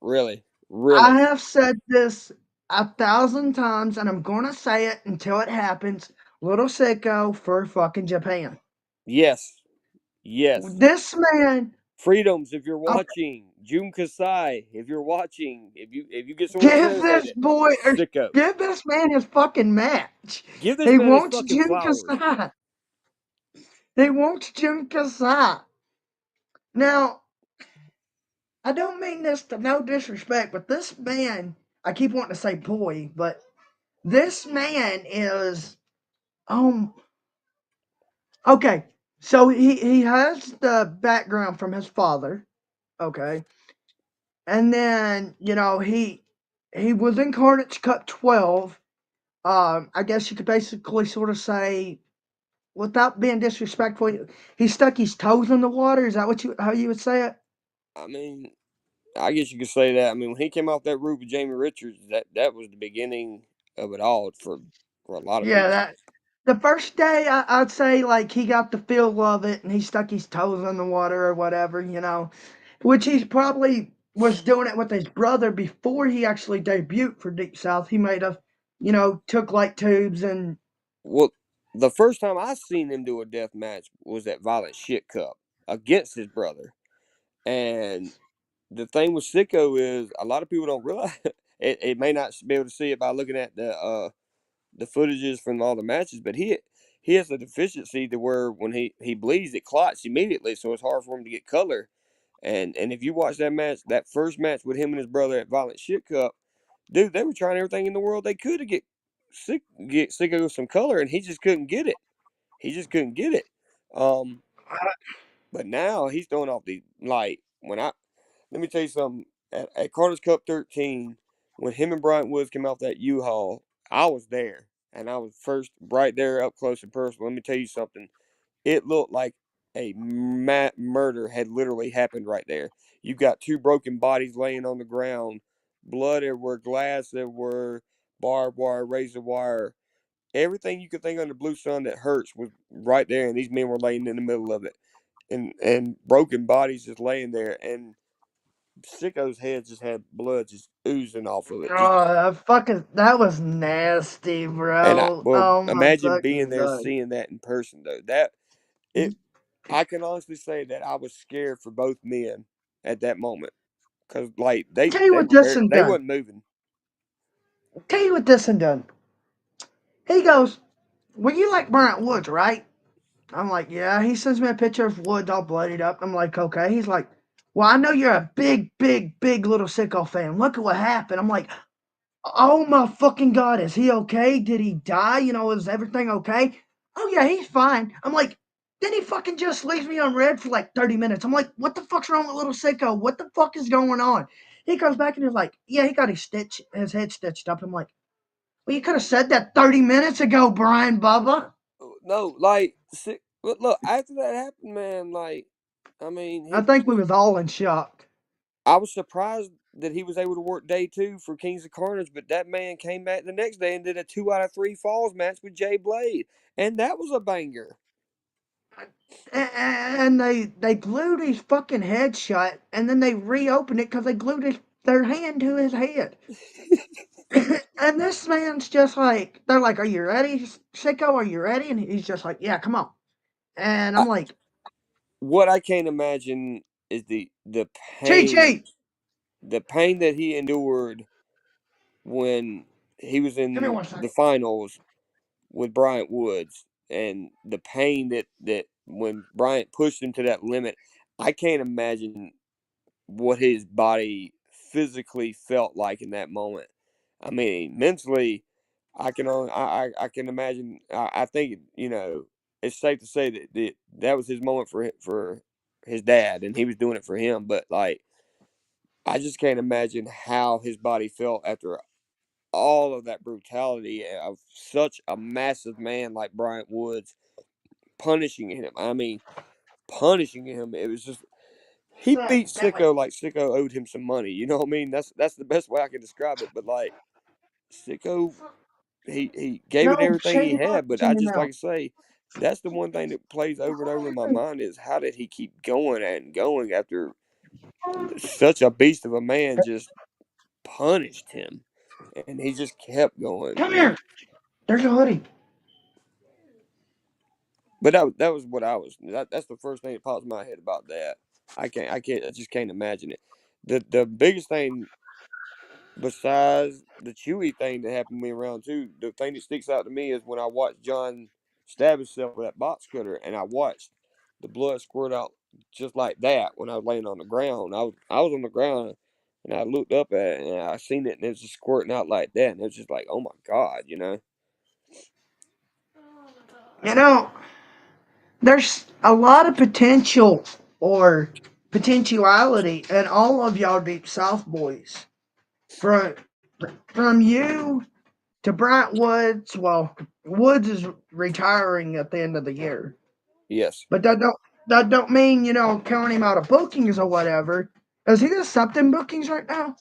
Really, I really. have said this 1,000 times, and I'm gonna say it until it happens. Little Sicko for fucking Japan. Yes, yes. This man, Freedoms, if you're okay, watching, Jun Kasai, if you're watching, if you get someone to give translate this it, boy or Sicko. give this man his fucking match. Give this He man his wants fucking Jun flowers. Kasai. He wants Jun Kasai. Now, I don't mean this to no disrespect, but this man, I keep wanting to say boy, but this man is um okay. So he has the background from his father, okay, and then he was in Carnage Cup 12. I guess you could basically sort of say, without being disrespectful, he stuck his toes in the water. Is that how you would say it? I mean, I guess you could say that. I mean, when he came off that roof with Jamie Richards, that was the beginning of it all for a lot of Yeah, people. that the first day I'd say like he got the feel of it and he stuck his toes in the water or whatever, which he probably was doing it with his brother before he actually debuted for Deep South. He might have, took light tubes and Well, the first time I seen him do a death match was at Violent Shit Cup against his brother. And the thing with Sicko is a lot of people don't realize it may not be able to see it by looking at the footages from all the matches, but he has a deficiency to where when he bleeds, it clots immediately, so it's hard for him to get color. And if you watch that match, that first match with him and his brother at Violent Shit Cup, dude, they were trying everything in the world they could to get Sicko some color, and he just couldn't get it. He just couldn't get it. Um, but now he's throwing off the like when I let me tell you something at Carter's Cup 13 when him and Bryant Woods came off that U-Haul, I was there and I was first right there up close and personal. Let me tell you something. It looked like a murder had literally happened right there. You got two broken bodies laying on the ground, blood everywhere, glass everywhere, barbed wire, razor wire. Everything you could think under blue sun that hurts was right there, and these men were laying in the middle of it, and broken bodies just laying there, and Sicko's head just had blood just oozing off of it. Just that was nasty, and I bro. well Oh my imagine being fucking there, god. seeing that in person though. That it I can honestly say that I was scared for both men at that moment because like they Tell you they what were this and they done. wasn't moving. Tell you what this and done. He goes, "Well, you like Bryant Woods, right?" I'm like, "Yeah." He sends me a picture of Woods all bloodied up. I'm like, "Okay." He's like, "Well, I know you're a big, big, big Little Sicko fan. Look at what happened." I'm like, Oh my fucking god, is he okay? Did he die? Is everything okay? Oh yeah, he's fine. I'm like, then he fucking just leaves me on red for like 30 minutes. I'm like, what the fuck's wrong with little sicko? What the fuck is going on? He comes back and he's like, yeah, he got his head stitched up. I'm like, well, you could have said that 30 minutes ago, Brian Bubba. No, like, look, after that happened, man, like, I mean, I think we was all in shock. I was surprised that he was able to work day 2 for Kings of Carnage, but that man came back the next day and did a 2 out of 3 falls match with Jay Blade, and that was a banger. And they glued his fucking head shut, and then they reopened it because they glued their hand to his head. And this man's just like, they're like, "Are you ready, sicko? Are you ready?" And he's just like, "Yeah, come on." And I, I'm like, what I can't imagine is the "Chi pain, Chi, the pain that he endured when he was come here in one the second." finals with Bryant Woods, and the pain that when Bryant pushed him to that limit. I can't imagine what his body physically felt like in that moment. I mean, mentally, I can imagine. I think it's safe to say that was his moment for his dad, and he was doing it for him. But like, I just can't imagine how his body felt after all of that brutality of such a massive man like Bryant Woods punishing him. I mean, punishing him. It was just he beat That way. Sicko like Sicko owed him some money. You know what I mean? That's the best way I can describe it. But like Sicko, he gave it No, everything say he your had. words But in I your just like mouth. to say, that's the one thing that plays over and over in my mind is how did he keep going and going after such a beast of a man just punished him, and he just kept going. Come here. There's a hoodie. But that was what I was. That's the first thing that pops in my head about that. I just can't imagine it. The biggest thing besides the Chewy thing that happened to me around two, the thing that sticks out to me is when I watched John stab himself with that box cutter, and I watched the blood squirt out just like that when I was laying on the ground. I was on the ground, and I looked up at it, and I seen it, and it was just squirting out like that, and it was just like, oh my god, you know. You know, there's a lot of potential or potentiality in all of y'all Deep South boys. From from you to Bryant Woods. Well, Woods is retiring at the end of the year, Yes. but that don't mean counting him out of bookings or whatever. Is he accepting bookings right now?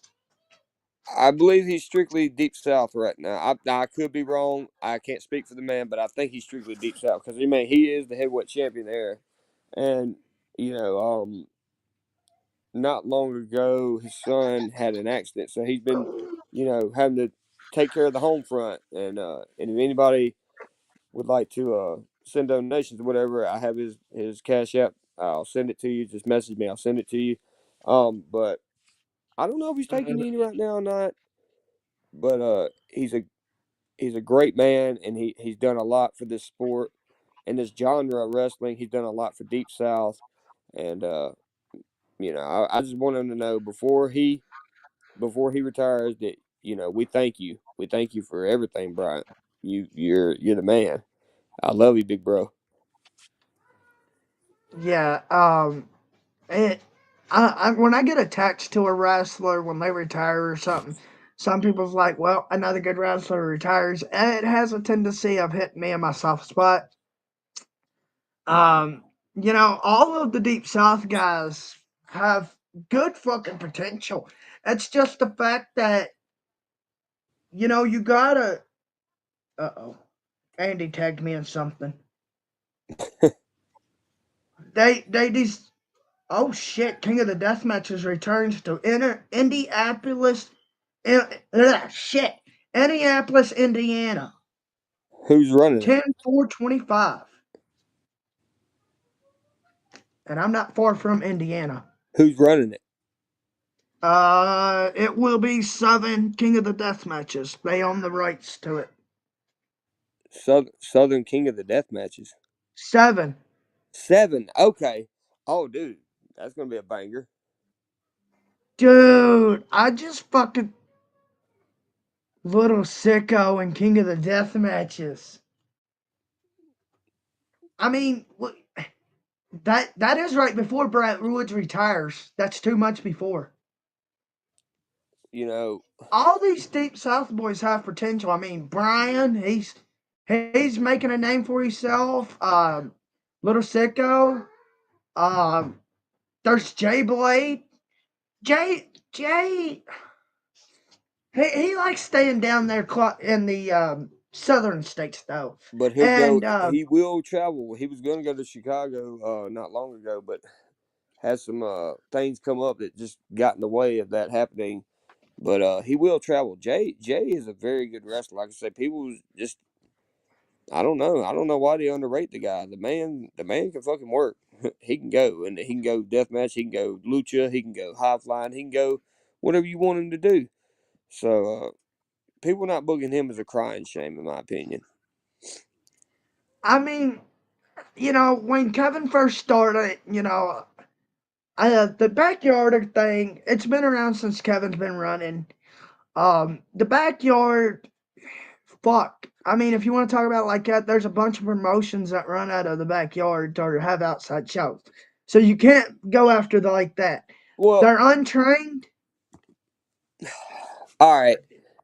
I believe he's strictly deep south right now. I could be wrong. I can't speak for the man, but I think he's strictly deep south because he is the heavyweight champion there, and you know, not long ago his son had an accident, so he's been, having to take care of the home front, and if anybody would like to send donations or whatever, I have his cash app. I'll send it to you. Just message me. I'll send it to you. But I don't know if he's taking any right now or not. But he's a great man, and he's done a lot for this sport and this genre of wrestling. He's done a lot for Deep South, and I just want him to know before he retires that we thank you for everything, Bryant. You're the man. I love you, big bro. Yeah. It, when I get attached to a wrestler when they retire or something, some people's like, well, another good wrestler retires. It has a tendency of hitting me in my soft spot. Um, all of the Deep South guys have good fucking potential. It's just the fact that, you gotta. Uh oh. Andy tagged me in something. They these. Oh shit! King of the Death Matches returns to Indianapolis. Shit. Indianapolis, Indiana. Who's running it? 10/4/25. And I'm not far from Indiana. Who's running it? It will be 7 King of the Death Matches. They own the rights to it. Southern King of the Death Matches. 7. 7. Okay. Oh, dude, that's gonna be a banger. Dude, I just fucking Little Sicko and King of the Death matches. I mean, that is right before Brett Woods retires. That's 2 months before. You know, All these Deep South boys have potential. I mean, Brian, he's making a name for himself. Little Sicko. Um, there's Jay Blade. Jay, he likes staying down there in the southern states though, but he'll go. and He will travel. He was going to go to Chicago not long ago, but has some things come up that just got in the way of that happening. But he will travel. Jay is a very good wrestler. Like I said, people just I don't know. I don't know why they underrate the guy. The man can fucking work. He can go, and he can go deathmatch. He can go lucha. He can go high flying. He can go whatever you want him to do. So people not booking him is a crying shame, in my opinion. I mean, when Kevin first started, the backyard thing, it's been around since Kevin's been running. The backyard, fuck. I mean, if you want to talk about it like that, there's a bunch of promotions that run out of the backyard or have outside shows. So you can't go after the like that. Well, They're untrained. all right.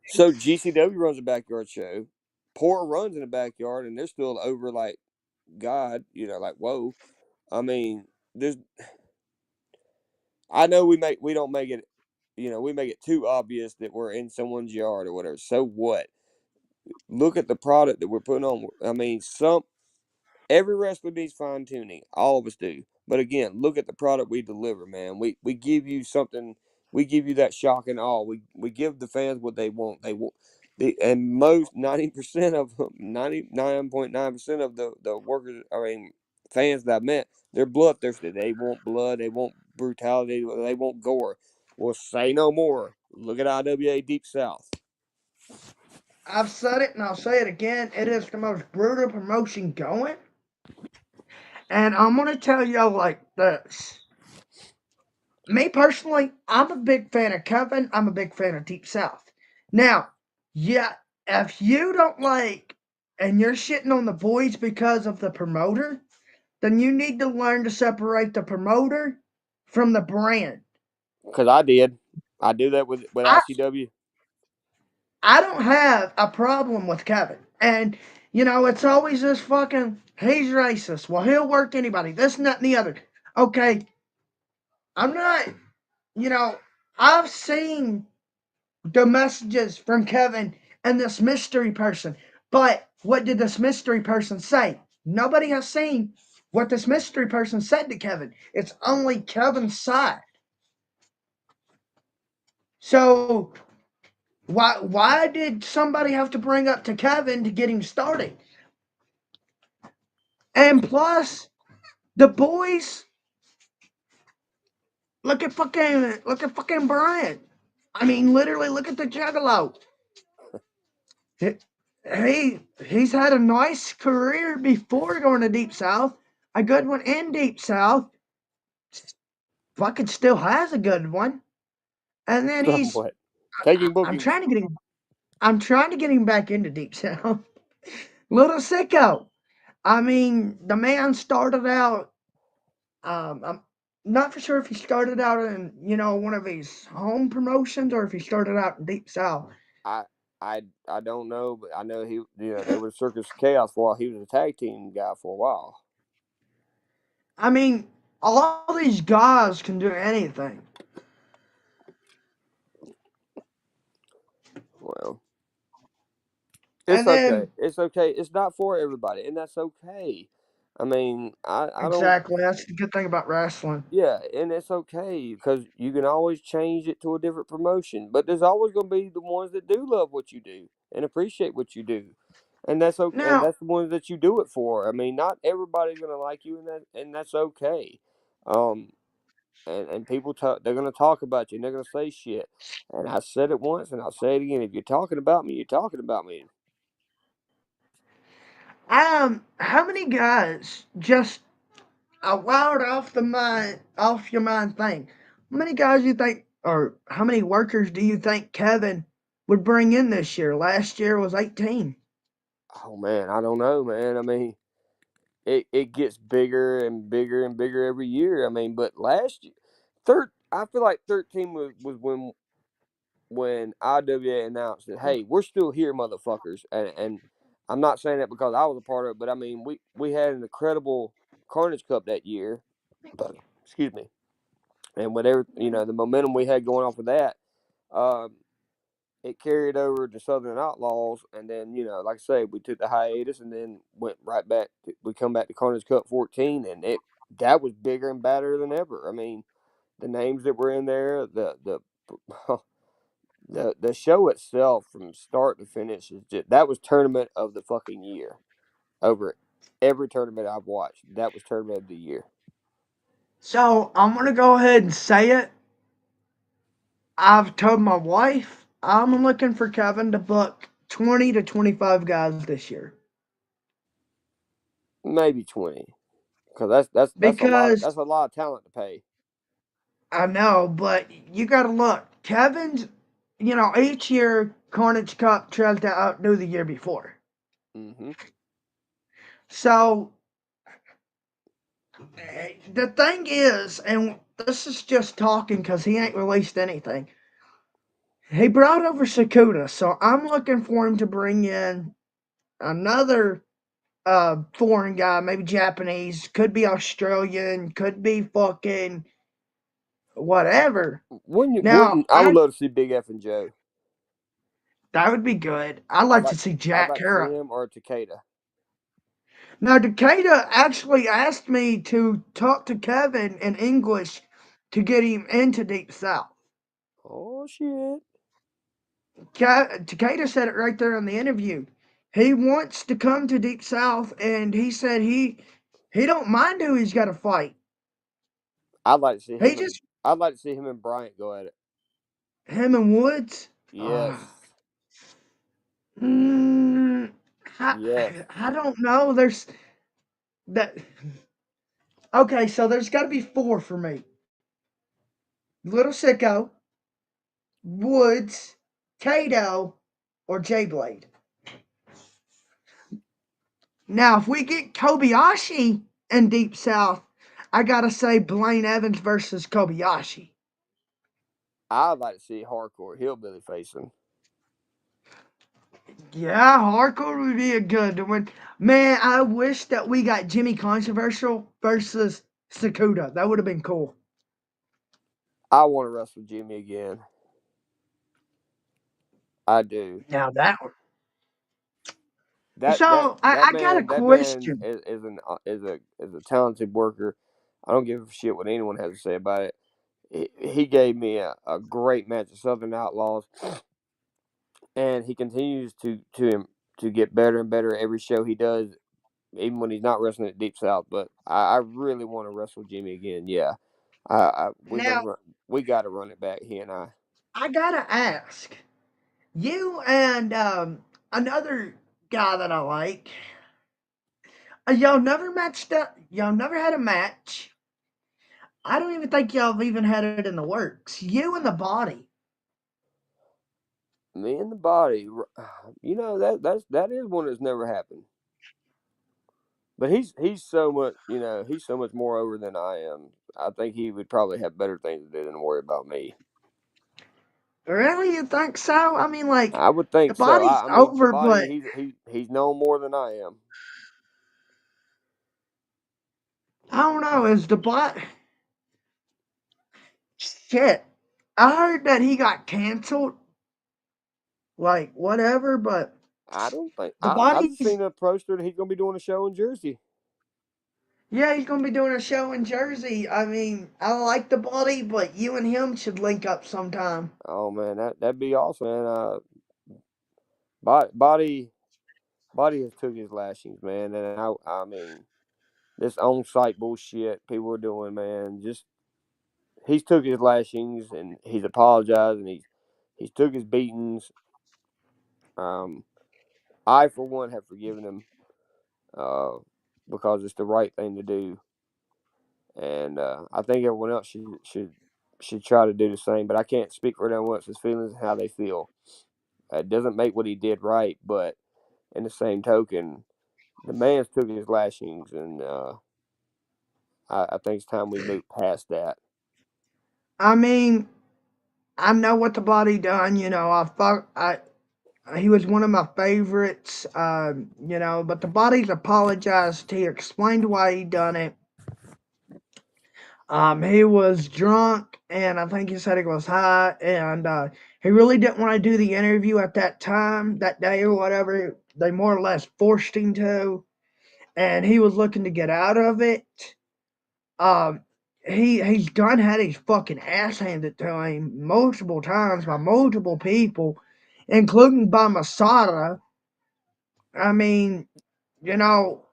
So GCW runs a backyard show. Poor runs in the backyard, and they're still over like God. Like whoa. I mean, there's. I know we don't make it. We make it too obvious that we're in someone's yard or whatever. So what? Look at the product that we're putting on. I mean, every wrestler needs fine tuning. All of us do. But again, look at the product we deliver, man. We give you something. We give you that shock and awe. We give the fans what they want. And most 90% of 99.9% of the workers, I mean, fans that I met, they're bloodthirsty. They want blood. They want brutality. They want gore. Well, say no more. Look at IWA Deep South. I've said it and I'll say it again. It is the most brutal promotion going. And I'm going to tell y'all like this. Me personally, I'm a big fan of Kevin. I'm a big fan of Deep South. Now, yeah, if you don't like and you're shitting on the boys because of the promoter, then you need to learn to separate the promoter from the brand. Because I did. I do that with I ICW. I don't have a problem with Kevin. And it's always this fucking he's racist. Well, he'll work anybody. This and that and the other. Okay, I'm not. You know, I've seen the messages from Kevin and this mystery person. But what did this mystery person say? Nobody has seen what this mystery person said to Kevin. It's only Kevin's side. So why did somebody have to bring up to Kevin to get him started? And plus, the boys look at fucking Brian. I mean, literally look at the Juggalo. He's had a nice career before going to Deep South, a good one in Deep South. Fucking still has a good one, and then Somewhat. Taking I'm bookings. trying to get him. I'm trying to get him back into Deep South. Little Sicko. I mean, the man started out. I'm not for sure if he started out in one of his home promotions or if he started out in Deep South. I I don't know, but I know they were Circus Chaos for a while. He was a tag team guy for a while. I mean, all these guys can do anything. Well, it's And okay. then It's okay. It's not for everybody, and that's okay. I mean, I don't. exactly, that's the good thing about wrestling. Yeah, and it's okay because you can always change it to a different promotion. But there's always going to be the ones that do love what you do and appreciate what you do, and that's okay. And Now, that's the ones that you do it for. I mean, not everybody's going to like you, and that's okay. Um, and people talk, they're going to talk about you, and they're going to say shit. And I said it once, and I'll say it again. If you're talking about me, you're talking about me. how many guys just a wild off your mind thing? How many guys you think, or how many workers do you think Kevin would bring in this year. Last year was 18. Oh man, I don't know, man. I mean, it gets bigger and bigger and bigger every year. I mean, but last year, I feel like 13 was when IWA announced that, hey, we're still here, motherfuckers. And I'm not saying that because I was a part of it, but I mean, we had an incredible Carnage Cup that year. Excuse me. And whatever, the momentum we had going off of that, um, it carried over to Southern Outlaws. And then, like I say, we took the hiatus and then went right back. We come back to Carnage Cup 14, and that was bigger and badder than ever. I mean, the names that were in there, the show itself from start to finish that was tournament of the fucking year. Over every tournament I've watched, that was tournament of the year. So I'm gonna go ahead and say it. I've told my wife I'm looking for Kevin to book 20 to 25 guys this year. Maybe 20, because that's a lot. Because That's a lot of talent to pay. I know, but you got to look. Kevin's, each year Carnage Cup tries to outdo the year before. Mm-hmm. So the thing is, and this is just talking because he ain't released anything. He brought over Sakuda, so I'm looking for him to bring in another foreign guy, maybe Japanese, could be Australian, could be fucking whatever. Now, I would love to see Big F and Joe. that would be good. I'd I'd like to like see I'd Jack like to see Harrop. him or Takeda. Now, Decatur actually asked me to talk to Kevin in English to get him into Deep South. Oh shit! Decatur said it right there in the interview. He wants to come to Deep South, and he said he don't mind who he's got to fight. I'd like to see He him and just I'd like to see him and Bryant go at it. him and Woods. Yes, Mm, I, yes. I don't know. There's that. Okay, so there's got to be four for me. Little Sicko, Woods, Kato, or J Blade. Now, if we get Kobayashi in Deep South, I gotta say Blaine Evans versus Kobayashi. I'd like to see Hardcore Hillbilly facing. Yeah, hardcore would be a good one. Man, I wish that we got Jimmy Controversial versus Sakuda. That would have been cool. I want to wrestle Jimmy again. I do. Now that That that so that I got a man that man question. is a talented worker. I don't give a shit what anyone has to say about it. He gave me a great match at Southern Outlaws, and he continues to get better and better every show he does, even when he's not wrestling at Deep South. But I really want to wrestle Jimmy again. Yeah, Now we got to run it back. He and I. I gotta ask you and another guy that I like. Y'all never matched up. Y'all never had a match. I don't even think y'all have even had it in the works. You and the body. Me and the body. That is one that's never happened. But he's so much he's so much more over than I am. I think he would probably have better things to do than worry about me. Really, you think so? I mean, like I would the think so. body's I mean, the over, body but he's known more than I am. I don't know. Is the body shit? I heard that he got canceled. Like whatever, but I don't think the I just body's seen a poster that he's gonna be doing a show in Jersey. yeah, he's gonna be doing a show in Jersey. I mean, I like the body, but you and him should link up sometime. Oh man, that'd be awesome, man. Body has took his lashings, man, and I mean this on site bullshit people are doing, man. Just he's took his lashings and he's apologized and he's took his beatings. Um, I for one have forgiven him, uh, because it's the right thing to do, and I think everyone else should try to do the same. But I can't speak for everyone else's feelings and how they feel. It doesn't make what he did right, but in the same token, the man's took his lashings, and I think it's time we move past that. I mean, I know what the body done. You know, he was one of my favorites. You know, but the body's apologized. He explained why he done it. He was drunk, and I think he said he was high, and he really didn't want to do the interview at that time, that day or whatever. They more or less forced him to, and he was looking to get out of it. Um, he's done had his fucking ass handed to him multiple times by multiple people, including by Masada. I mean, you know,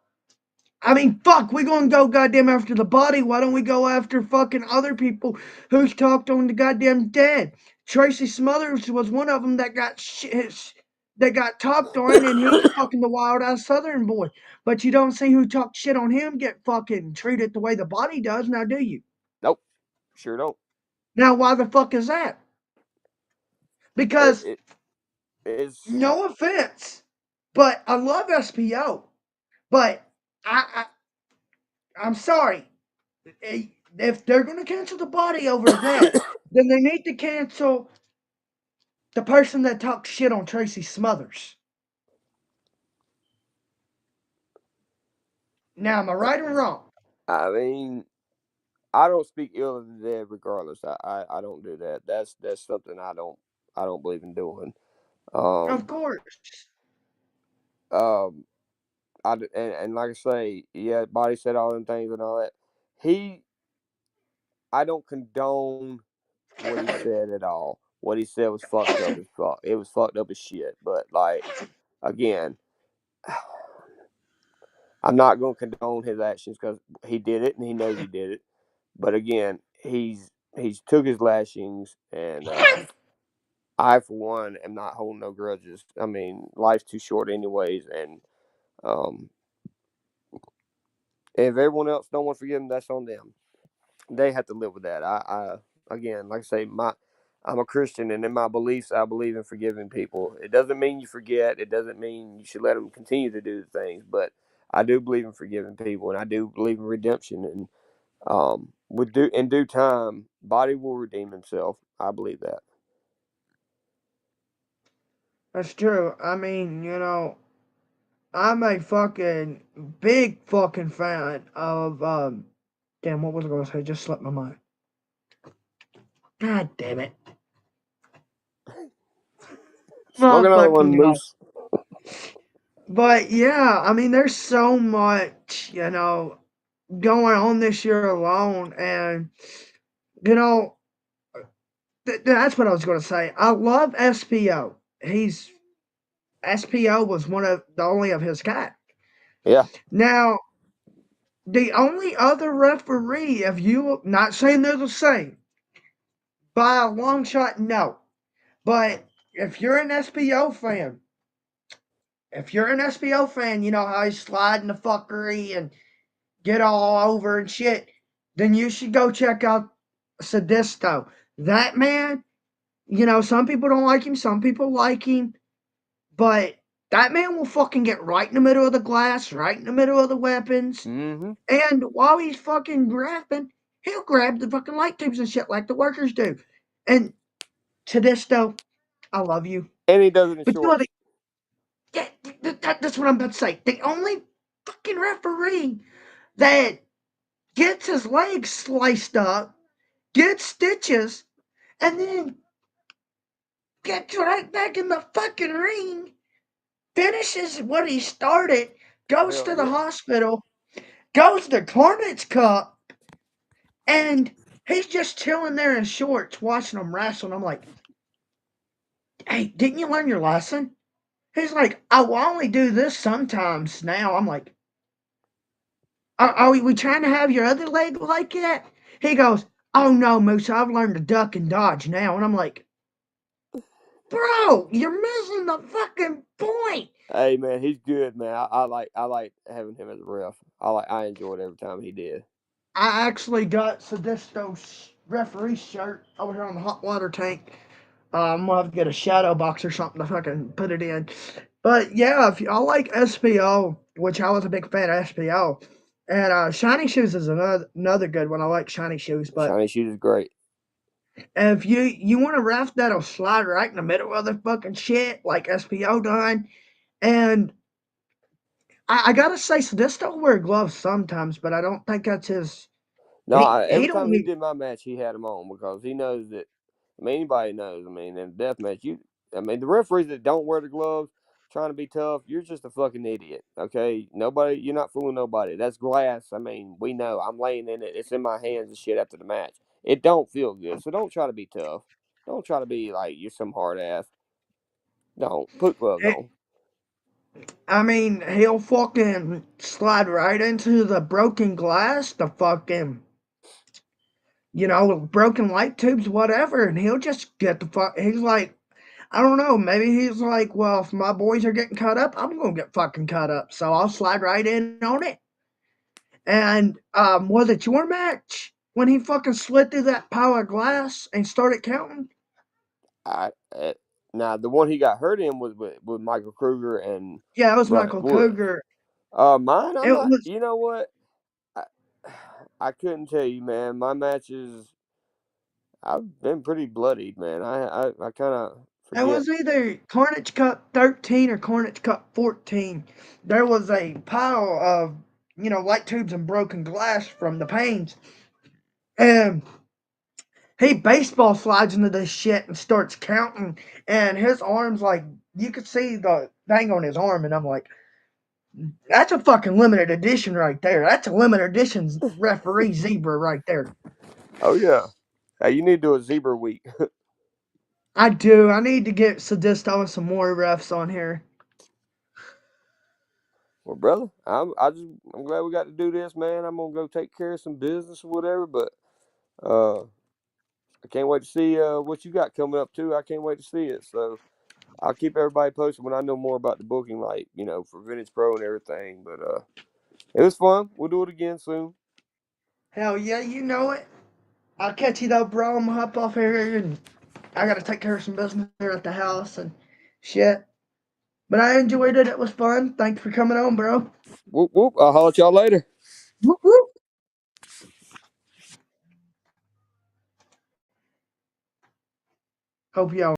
fuck, we gonna go goddamn after the body. Why don't we go after fucking other people who's talked on the goddamn dead? Tracy Smothers was one of them that that got talked on, and he's fucking the wild ass Southern boy. But you don't see who talked shit on him get fucking treated the way the body does, now do you? Nope, sure don't. Now, why the fuck is that? It, Because it is. no offense, but I love SPO, but I I'm sorry. If they're going to cancel the body over that, then they need to cancel the person that talked shit on Tracy Smothers. Now, am I right or wrong? I mean, I don't speak ill of the dead, regardless. I don't do that. That's something I don't believe in doing. Of Um, course. um, and like I say, yeah, Body said all them things and all that. He, I don't condone what he said at all. What he said was fucked up as fuck. It was fucked up as shit. But like, again, I'm not gonna condone his actions because he did it and he knows he did it. But again, he's took his lashings, and I for one am not holding no grudges. I mean, life's too short anyways, and um, if everyone else don't want to forgive him, that's on them. They have to live with that. I again, like I say, I'm a Christian, and in my beliefs, I believe in forgiving people. It doesn't mean you forget. It doesn't mean you should let them continue to do the things. But I do believe in forgiving people, and I do believe in redemption. And with in due time, Body will redeem himself. I believe that. That's true. I'm a fucking big fucking fan of, damn, what was I going to say? Just slipped my mind. God damn it. Smoke another one, Motherfucking hell. Moose. But yeah, there's so much, going on this year alone. And, you know, that's what I was going to say. I love SPO. SPO was one of the only of his kind. Yeah. Now, the only other referee, if you not saying they're the same, by a long shot, no. But if you're an SPO fan, you know how he's sliding the fuckery and get all over and shit, then you should go check out Sadisto. That man, some people don't like him, some people like him, but that man will fucking get right in the middle of the glass, right in the middle of the weapons, Mm-hmm. and while he's fucking grabbing, he'll grab the fucking light tubes and shit like the workers do. And Sadisto, I love you. And he does it in But you know, shorts. yeah, that's what I'm about to say. The only fucking referee that gets his legs sliced up, gets stitches, and then gets right back in the fucking ring, finishes what he started, goes Hell to the yeah. hospital, goes to Cornet's Cup, and he's just chilling there in shorts watching them wrestle. And I'm like, hey, didn't you learn your lesson? He's like, I will only do this sometimes now. I'm like, are we trying to have your other leg like that? He goes, oh no, Moose, I've learned to duck and dodge now. And I'm like, bro, you're missing the fucking point. Hey man, he's good, man. I like having him as a ref. I enjoyed every time he did. I actually got Sadisto's referee shirt over here on the hot water tank. I'm gonna have to get a shadow box or something to fucking put it in. But yeah, if I like SPO, which I was a big fan of SPO, and Shiny Shoes is another good one. I like Shiny Shoes, but Shiny Shoes is great. if you want a ref that'll slide right in the middle of the fucking shit like SPO done, and I gotta say, Sadisto wear gloves sometimes, but I don't think that's his. No, He every don't time he need. did my match, he had them on because he knows that. I mean, anybody knows. I mean, in a death match, I mean, the referees that don't wear the gloves, trying to be tough, you're just a fucking idiot. Okay, nobody, you're not fooling nobody. That's glass. I mean, we know. I'm laying in it. It's in my hands and shit after the match. It don't feel good, so don't try to be tough. Don't try to be like you're some hard ass. Don't put gloves on. I mean, he'll fucking slide right into the broken glass, the fucking, broken light tubes, whatever, and he'll just get the fuck. He's like, I don't know, maybe he's like, well, if my boys are getting cut up, I'm gonna get fucking cut up, so I'll slide right in on it. And was it your match when he fucking slid through that pile of glass and started counting? I Now the one he got hurt in was with Michael Kruger and Yeah, it was Robert Michael Woods. Cougar. Mine, I'm It not. was You know what? I, I couldn't tell you, man. My matches, I've been pretty bloodied, man. I kind of It forget. was either Carnage Cup 13 or Carnage Cup 14. There was a pile of, light tubes and broken glass from the pains. And he baseball slides into this shit and starts counting. And his arm's like, you could see the thing on his arm. And I'm like, that's a fucking limited edition right there. That's a limited edition referee zebra right there. Oh yeah. Hey, you need to do a zebra week. I do. I need to get Sadisto and some more refs on here. Well, brother, I'm glad we got to do this, man. I'm gonna go take care of some business or whatever, but uh, I can't wait to see what you got coming up too. I can't wait to see it. So I'll keep everybody posted when I know more about the booking, like for Vintage Pro and everything. But it was fun. We'll do it again soon. Hell yeah, you know it. I'll catch you though, bro. I'm gonna hop off here and I gotta take care of some business here at the house and shit. But I enjoyed it. It was fun. Thanks for coming on, bro. Whoop whoop. I'll holler at y'all later. Whoop, whoop. Hope y'all